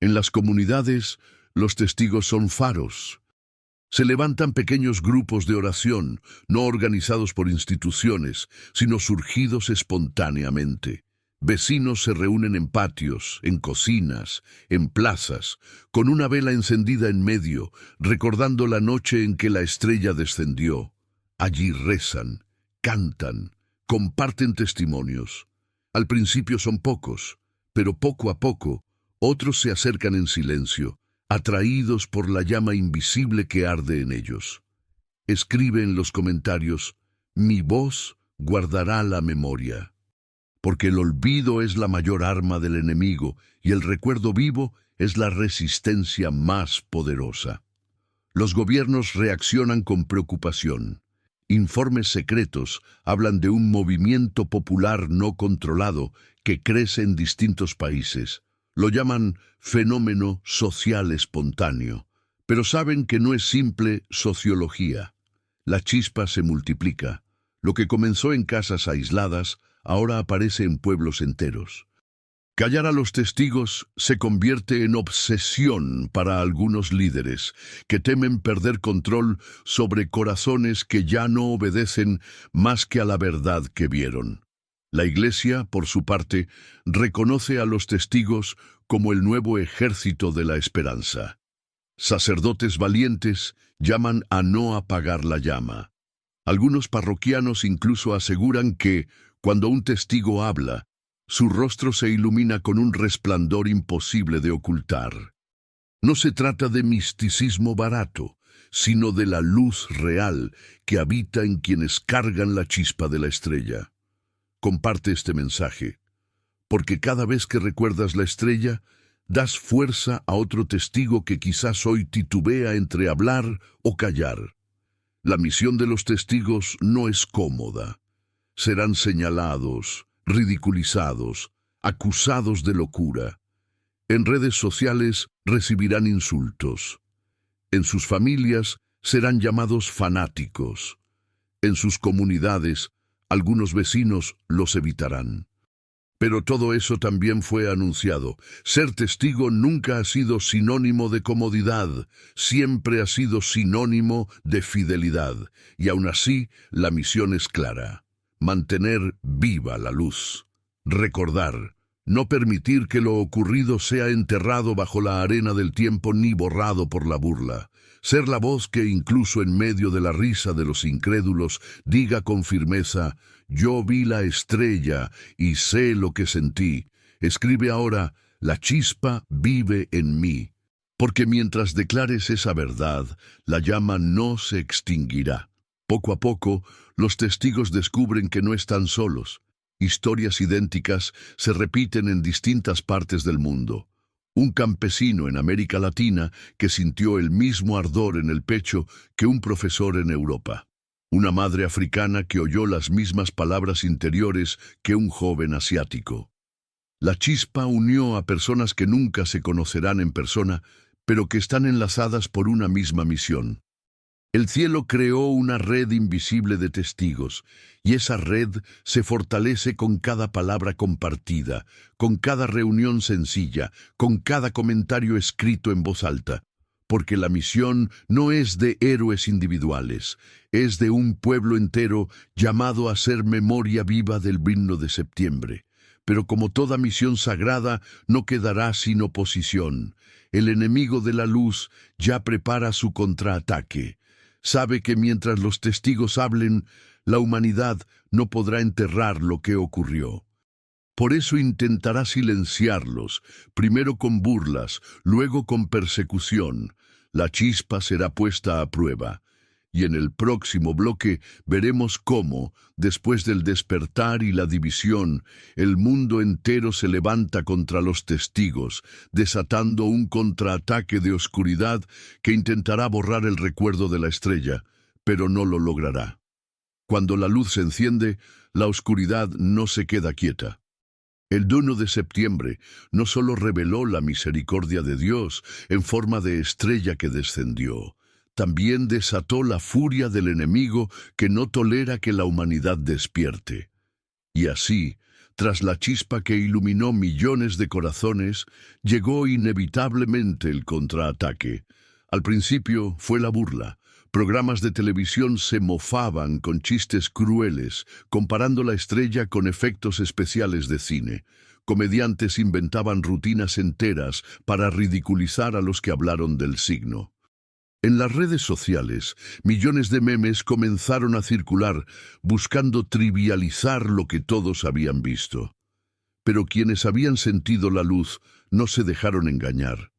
En las comunidades, los testigos son faros. Se levantan pequeños grupos de oración, no organizados por instituciones, sino surgidos espontáneamente. Vecinos se reúnen en patios, en cocinas, en plazas, con una vela encendida en medio, recordando la noche en que la estrella descendió. Allí rezan, cantan, comparten testimonios. Al principio son pocos, pero poco a poco, otros se acercan en silencio, atraídos por la llama invisible que arde en ellos. Escribe en los comentarios: mi voz guardará la memoria. Porque el olvido es la mayor arma del enemigo y el recuerdo vivo es la resistencia más poderosa. Los gobiernos reaccionan con preocupación. Informes secretos hablan de un movimiento popular no controlado que crece en distintos países. Lo llaman fenómeno social espontáneo, pero saben que no es simple sociología. La chispa se multiplica. Lo que comenzó en casas aisladas ahora aparece en pueblos enteros. Callar a los testigos se convierte en obsesión para algunos líderes, que temen perder control sobre corazones que ya no obedecen más que a la verdad que vieron. La Iglesia, por su parte, reconoce a los testigos como el nuevo ejército de la esperanza. Sacerdotes valientes llaman a no apagar la llama. Algunos parroquianos incluso aseguran que, cuando un testigo habla, su rostro se ilumina con un resplandor imposible de ocultar. No se trata de misticismo barato, sino de la luz real que habita en quienes cargan la chispa de la estrella. Comparte este mensaje, porque cada vez que recuerdas la estrella, das fuerza a otro testigo que quizás hoy titubea entre hablar o callar. La misión de los testigos no es cómoda. Serán señalados, ridiculizados, acusados de locura. En redes sociales recibirán insultos. En sus familias serán llamados fanáticos. En sus comunidades, algunos vecinos los evitarán. Pero todo eso también fue anunciado. Ser testigo nunca ha sido sinónimo de comodidad, siempre ha sido sinónimo de fidelidad. Y aún así, la misión es clara: mantener viva la luz. Recordar, no permitir que lo ocurrido sea enterrado bajo la arena del tiempo ni borrado por la burla. Ser la voz que incluso en medio de la risa de los incrédulos diga con firmeza: yo vi la estrella y sé lo que sentí. Escribe ahora: la chispa vive en mí. Porque mientras declares esa verdad, la llama no se extinguirá. Poco a poco, los testigos descubren que no están solos. Historias idénticas se repiten en distintas partes del mundo. Un campesino en América Latina que sintió el mismo ardor en el pecho que un profesor en Europa. Una madre africana que oyó las mismas palabras interiores que un joven asiático. La chispa unió a personas que nunca se conocerán en persona, pero que están enlazadas por una misma misión. El cielo creó una red invisible de testigos, y esa red se fortalece con cada palabra compartida, con cada reunión sencilla, con cada comentario escrito en voz alta, porque la misión no es de héroes individuales, es de un pueblo entero llamado a ser memoria viva del 1 de septiembre. Pero como toda misión sagrada, no quedará sin oposición. El enemigo de la luz ya prepara su contraataque. Sabe que mientras los testigos hablen, la humanidad no podrá enterrar lo que ocurrió. Por eso intentará silenciarlos, primero con burlas, luego con persecución. La chispa será puesta a prueba. Y en el próximo bloque veremos cómo, después del despertar y la división, el mundo entero se levanta contra los testigos, desatando un contraataque de oscuridad que intentará borrar el recuerdo de la estrella, pero no lo logrará. Cuando la luz se enciende, la oscuridad no se queda quieta. El 1 de septiembre no solo reveló la misericordia de Dios en forma de estrella que descendió, también desató la furia del enemigo que no tolera que la humanidad despierte. Y así, tras la chispa que iluminó millones de corazones, llegó inevitablemente el contraataque. Al principio fue la burla. Programas de televisión se mofaban con chistes crueles, comparando la estrella con efectos especiales de cine. Comediantes inventaban rutinas enteras para ridiculizar a los que hablaron del signo. En las redes sociales, millones de memes comenzaron a circular, buscando trivializar lo que todos habían visto. Pero quienes habían sentido la luz no se dejaron engañar.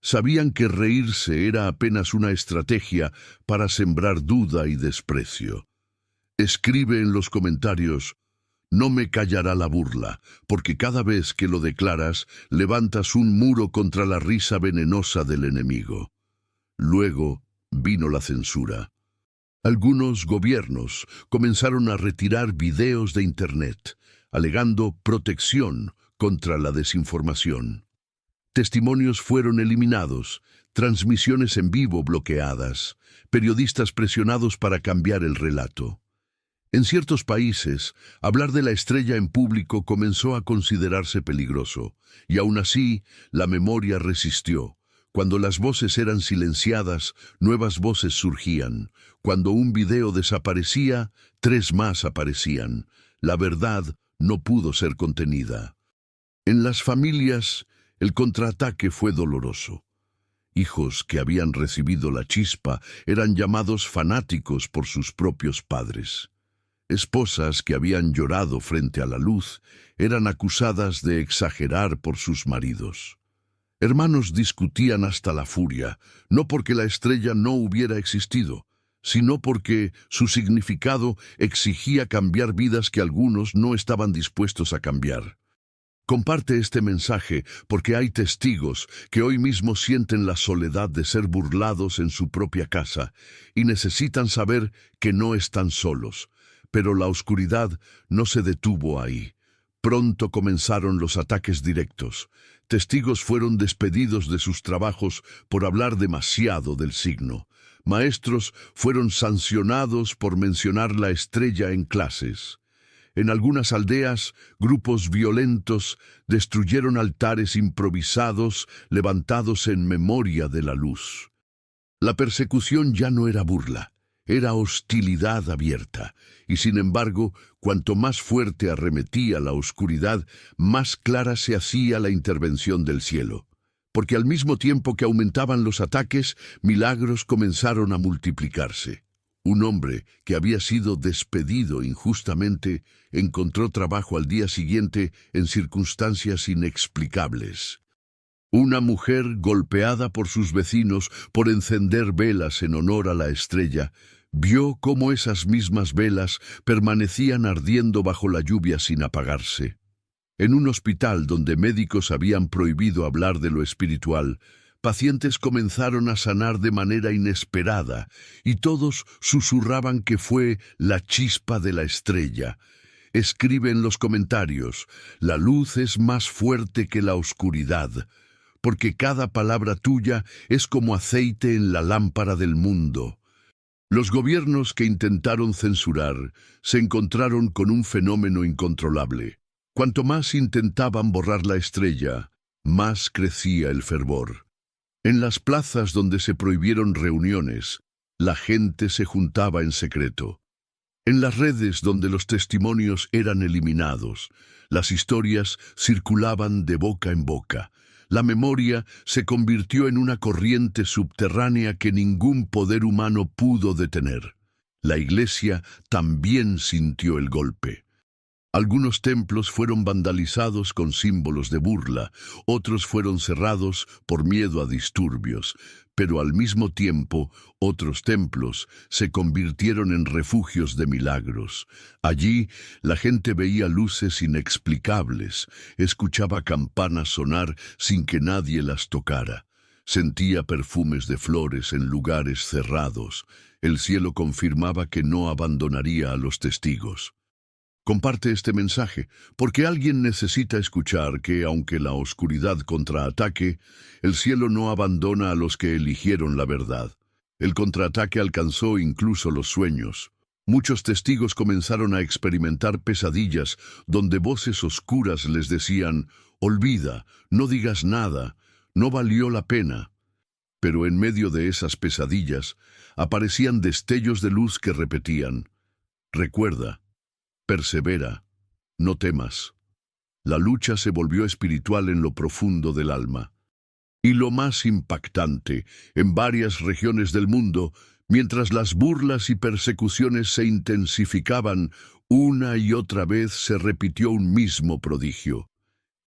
Sabían que reírse era apenas una estrategia para sembrar duda y desprecio. Escribe en los comentarios: "No me callará la burla, porque cada vez que lo declaras, levantas un muro contra la risa venenosa del enemigo". Luego vino la censura. Algunos gobiernos comenzaron a retirar videos de Internet, alegando protección contra la desinformación. Testimonios fueron eliminados, transmisiones en vivo bloqueadas, periodistas presionados para cambiar el relato. En ciertos países, hablar de la estrella en público comenzó a considerarse peligroso, y aún así, la memoria resistió. Cuando las voces eran silenciadas, nuevas voces surgían. Cuando un video desaparecía, 3 más aparecían. La verdad no pudo ser contenida. En las familias, el contraataque fue doloroso. Hijos que habían recibido la chispa eran llamados fanáticos por sus propios padres. Esposas que habían llorado frente a la luz eran acusadas de exagerar por sus maridos. Hermanos discutían hasta la furia, no porque la estrella no hubiera existido, sino porque su significado exigía cambiar vidas que algunos no estaban dispuestos a cambiar. Comparte este mensaje porque hay testigos que hoy mismo sienten la soledad de ser burlados en su propia casa y necesitan saber que no están solos. Pero la oscuridad no se detuvo ahí. Pronto comenzaron los ataques directos. Testigos fueron despedidos de sus trabajos por hablar demasiado del signo. Maestros fueron sancionados por mencionar la estrella en clases. En algunas aldeas, grupos violentos destruyeron altares improvisados levantados en memoria de la luz. La persecución ya no era burla, era hostilidad abierta, y sin embargo, cuanto más fuerte arremetía la oscuridad, más clara se hacía la intervención del cielo. Porque al mismo tiempo que aumentaban los ataques, milagros comenzaron a multiplicarse. Un hombre que había sido despedido injustamente encontró trabajo al día siguiente en circunstancias inexplicables. Una mujer golpeada por sus vecinos por encender velas en honor a la estrella, vio cómo esas mismas velas permanecían ardiendo bajo la lluvia sin apagarse. En un hospital donde médicos habían prohibido hablar de lo espiritual, pacientes comenzaron a sanar de manera inesperada y todos susurraban que fue la chispa de la estrella. Escribe en los comentarios: la luz es más fuerte que la oscuridad, porque cada palabra tuya es como aceite en la lámpara del mundo. Los gobiernos que intentaron censurar se encontraron con un fenómeno incontrolable. Cuanto más intentaban borrar la estrella, más crecía el fervor. En las plazas donde se prohibieron reuniones, la gente se juntaba en secreto. En las redes donde los testimonios eran eliminados, las historias circulaban de boca en boca. La memoria se convirtió en una corriente subterránea que ningún poder humano pudo detener. La Iglesia también sintió el golpe. Algunos templos fueron vandalizados con símbolos de burla, otros fueron cerrados por miedo a disturbios, pero al mismo tiempo otros templos se convirtieron en refugios de milagros. Allí la gente veía luces inexplicables, escuchaba campanas sonar sin que nadie las tocara, sentía perfumes de flores en lugares cerrados. El cielo confirmaba que no abandonaría a los testigos. Comparte este mensaje, porque alguien necesita escuchar que, aunque la oscuridad contraataque, el cielo no abandona a los que eligieron la verdad. El contraataque alcanzó incluso los sueños. Muchos testigos comenzaron a experimentar pesadillas donde voces oscuras les decían: olvida, no digas nada, no valió la pena. Pero en medio de esas pesadillas aparecían destellos de luz que repetían: recuerda, persevera, no temas. La lucha se volvió espiritual en lo profundo del alma. Y lo más impactante, en varias regiones del mundo, mientras las burlas y persecuciones se intensificaban, una y otra vez se repitió un mismo prodigio.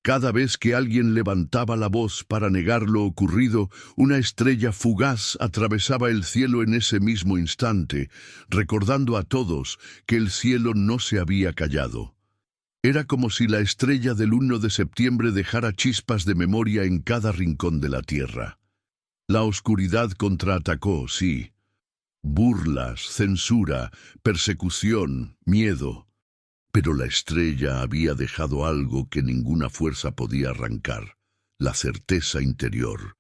Cada vez que alguien levantaba la voz para negar lo ocurrido, una estrella fugaz atravesaba el cielo en ese mismo instante, recordando a todos que el cielo no se había callado. Era como si la estrella del 1 de septiembre dejara chispas de memoria en cada rincón de la tierra. La oscuridad contraatacó, sí. Burlas, censura, persecución, miedo. Pero la estrella había dejado algo que ninguna fuerza podía arrancar: la certeza interior.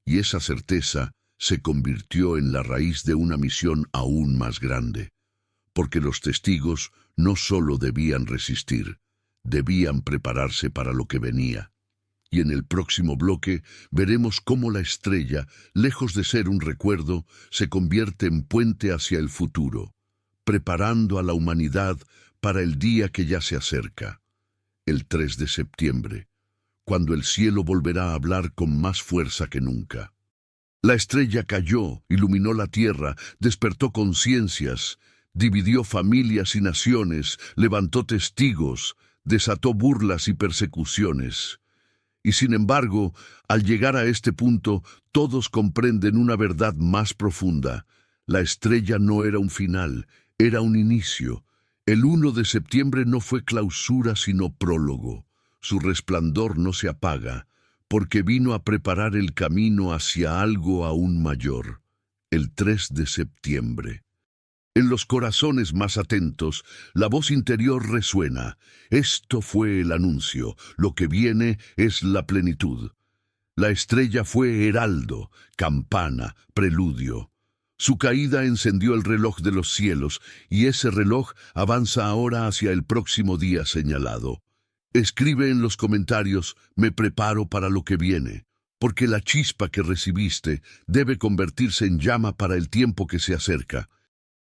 Y esa certeza se convirtió en la raíz de una misión aún más grande, porque los testigos no solo debían resistir, debían prepararse para lo que venía. Y en el próximo bloque veremos cómo la estrella, lejos de ser un recuerdo, se convierte en puente hacia el futuro, preparando a la humanidad para el día que ya se acerca, el 3 de septiembre, cuando el cielo volverá a hablar con más fuerza que nunca. La estrella cayó, iluminó la tierra, despertó conciencias, dividió familias y naciones, levantó testigos, desató burlas y persecuciones. Y sin embargo, al llegar a este punto, todos comprenden una verdad más profunda: la estrella no era un final, era un inicio. El 1 de septiembre no fue clausura sino prólogo. Su resplandor no se apaga, porque vino a preparar el camino hacia algo aún mayor. El 3 de septiembre. En los corazones más atentos, la voz interior resuena: esto fue el anuncio, lo que viene es la plenitud. La estrella fue heraldo, campana, preludio. Su caída encendió el reloj de los cielos, y ese reloj avanza ahora hacia el próximo día señalado. Escribe en los comentarios: me preparo para lo que viene, porque la chispa que recibiste debe convertirse en llama para el tiempo que se acerca.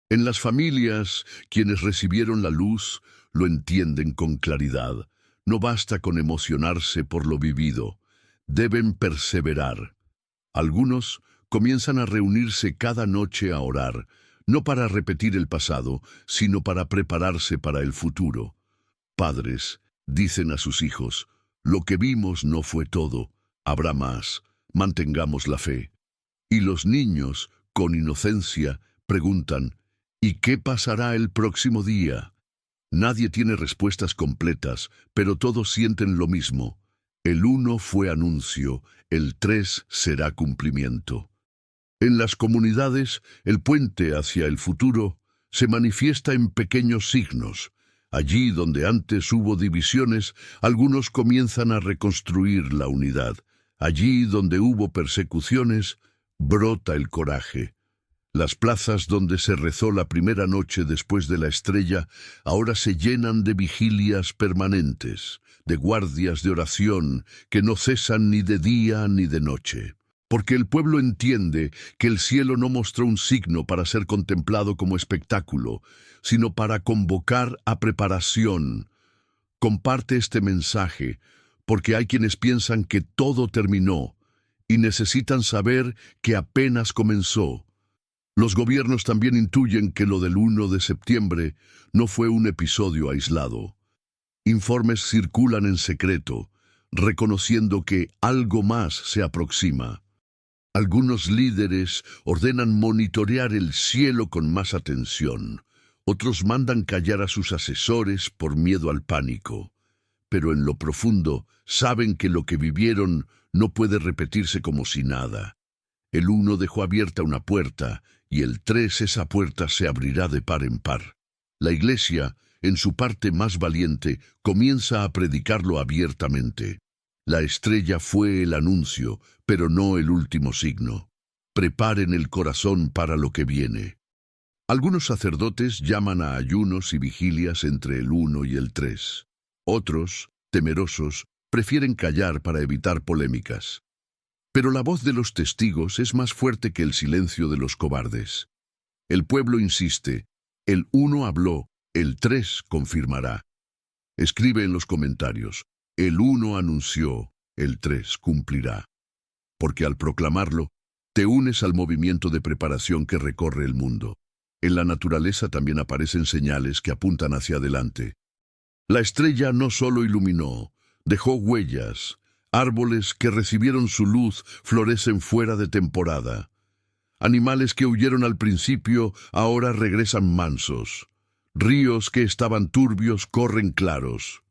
En las familias, quienes recibieron la luz lo entienden con claridad. No basta con emocionarse por lo vivido, deben perseverar. Algunos comienzan a reunirse cada noche a orar, no para repetir el pasado, sino para prepararse para el futuro. Padres dicen a sus hijos: lo que vimos no fue todo, habrá más, mantengamos la fe. Y los niños, con inocencia, preguntan: ¿y qué pasará el próximo día? Nadie tiene respuestas completas, pero todos sienten lo mismo: El 1 fue anuncio, el 3 será cumplimiento. En las comunidades, el puente hacia el futuro se manifiesta en pequeños signos. Allí donde antes hubo divisiones, algunos comienzan a reconstruir la unidad. Allí donde hubo persecuciones, brota el coraje. Las plazas donde se rezó la primera noche después de la estrella ahora se llenan de vigilias permanentes, de guardias de oración que no cesan ni de día ni de noche. Porque el pueblo entiende que el cielo no mostró un signo para ser contemplado como espectáculo, sino para convocar a preparación. Comparte este mensaje, porque hay quienes piensan que todo terminó y necesitan saber que apenas comenzó. Los gobiernos también intuyen que lo del 1 de septiembre no fue un episodio aislado. Informes circulan en secreto, reconociendo que algo más se aproxima. Algunos líderes ordenan monitorear el cielo con más atención. Otros mandan callar a sus asesores por miedo al pánico. Pero en lo profundo saben que lo que vivieron no puede repetirse como si nada. El 1 dejó abierta una puerta y el 3 esa puerta se abrirá de par en par. La Iglesia, en su parte más valiente, comienza a predicarlo abiertamente. La estrella fue el anuncio, pero no el último signo. Preparen el corazón para lo que viene. Algunos sacerdotes llaman a ayunos y vigilias entre el 1 y el 3. Otros, temerosos, prefieren callar para evitar polémicas. Pero la voz de los testigos es más fuerte que el silencio de los cobardes. El pueblo insiste, el 1 habló, el 3 confirmará. Escribe en los comentarios, el 1 anunció, el 3 cumplirá. Porque al proclamarlo, te unes al movimiento de preparación que recorre el mundo. En la naturaleza también aparecen señales que apuntan hacia adelante. La estrella no solo iluminó, dejó huellas. Árboles que recibieron su luz florecen fuera de temporada. Animales que huyeron al principio ahora regresan mansos. Ríos que estaban turbios corren claros.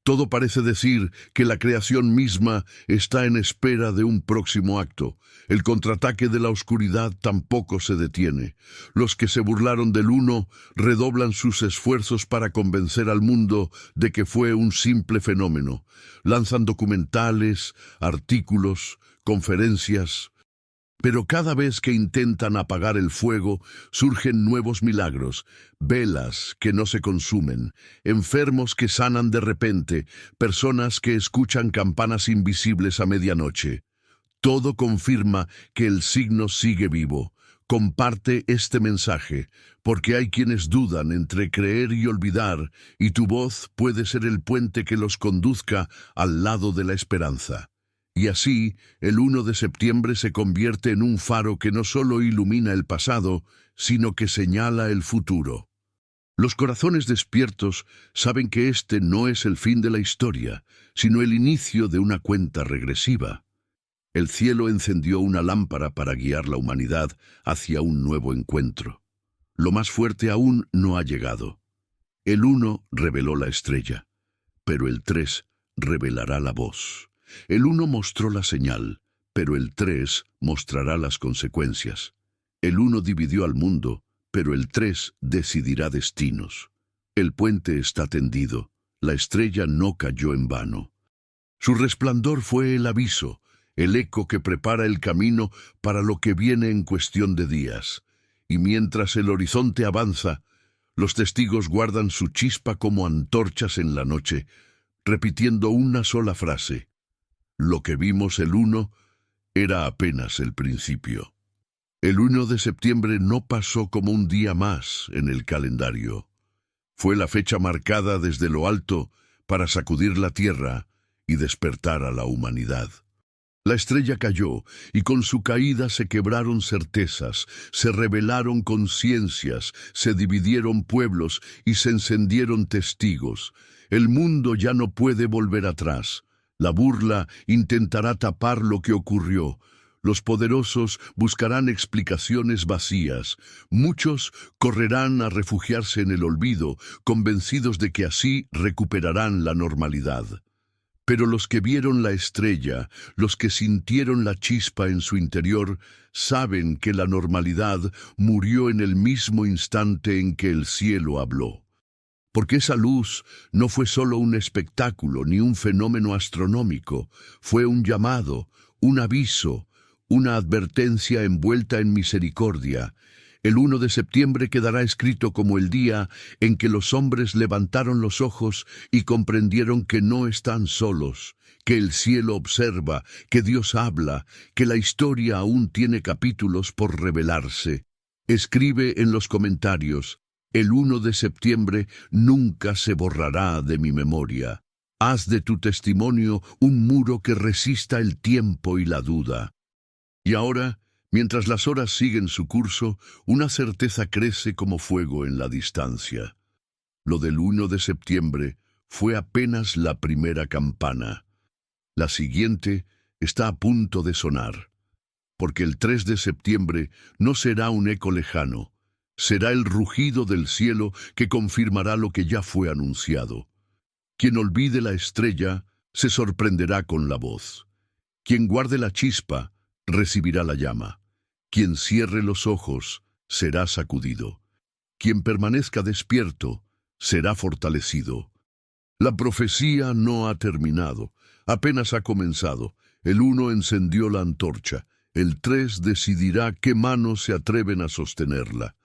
Todo parece decir que la creación misma está en espera de un próximo acto. El contraataque de la oscuridad tampoco se detiene. Los que se burlaron del 1 redoblan sus esfuerzos para convencer al mundo de que fue un simple fenómeno. Lanzan documentales, artículos, conferencias. Pero cada vez que intentan apagar el fuego, surgen nuevos milagros, velas que no se consumen, enfermos que sanan de repente, personas que escuchan campanas invisibles a medianoche. Todo confirma que el signo sigue vivo. Comparte este mensaje, porque hay quienes dudan entre creer y olvidar, y tu voz puede ser el puente que los conduzca al lado de la esperanza. Y así, el 1 de septiembre se convierte en un faro que no solo ilumina el pasado, sino que señala el futuro. Los corazones despiertos saben que este no es el fin de la historia, sino el inicio de una cuenta regresiva. El cielo encendió una lámpara para guiar la humanidad hacia un nuevo encuentro. Lo más fuerte aún no ha llegado. El 1 reveló la estrella, pero el 3 revelará la voz. El 1 mostró la señal, pero el 3 mostrará las consecuencias. El 1 dividió al mundo, pero el 3 decidirá destinos. El puente está tendido, la estrella no cayó en vano. Su resplandor fue el aviso, el eco que prepara el camino para lo que viene en cuestión de días. Y mientras el horizonte avanza, los testigos guardan su chispa como antorchas en la noche, repitiendo una sola frase. Lo que vimos el 1 era apenas el principio. El 1 de septiembre no pasó como un día más en el calendario. Fue la fecha marcada desde lo alto para sacudir la tierra y despertar a la humanidad. La estrella cayó, y con su caída se quebraron certezas, se revelaron conciencias, se dividieron pueblos y se encendieron testigos. El mundo ya no puede volver atrás. La burla intentará tapar lo que ocurrió. Los poderosos buscarán explicaciones vacías. Muchos correrán a refugiarse en el olvido, convencidos de que así recuperarán la normalidad. Pero los que vieron la estrella, los que sintieron la chispa en su interior, saben que la normalidad murió en el mismo instante en que el cielo habló. Porque esa luz no fue solo un espectáculo ni un fenómeno astronómico, fue un llamado, un aviso, una advertencia envuelta en misericordia. El 1 de septiembre quedará escrito como el día en que los hombres levantaron los ojos y comprendieron que no están solos, que el cielo observa, que Dios habla, que la historia aún tiene capítulos por revelarse. Escribe en los comentarios: el 1 de septiembre nunca se borrará de mi memoria. Haz de tu testimonio un muro que resista el tiempo y la duda. Y ahora, mientras las horas siguen su curso, una certeza crece como fuego en la distancia. Lo del 1 de septiembre fue apenas la primera campana. La siguiente está a punto de sonar, porque el 3 de septiembre no será un eco lejano, será el rugido del cielo que confirmará lo que ya fue anunciado. Quien olvide la estrella se sorprenderá con la voz. Quien guarde la chispa recibirá la llama. Quien cierre los ojos será sacudido. Quien permanezca despierto será fortalecido. La profecía no ha terminado, apenas ha comenzado. El 1 encendió la antorcha, el 3 decidirá qué manos se atreven a sostenerla.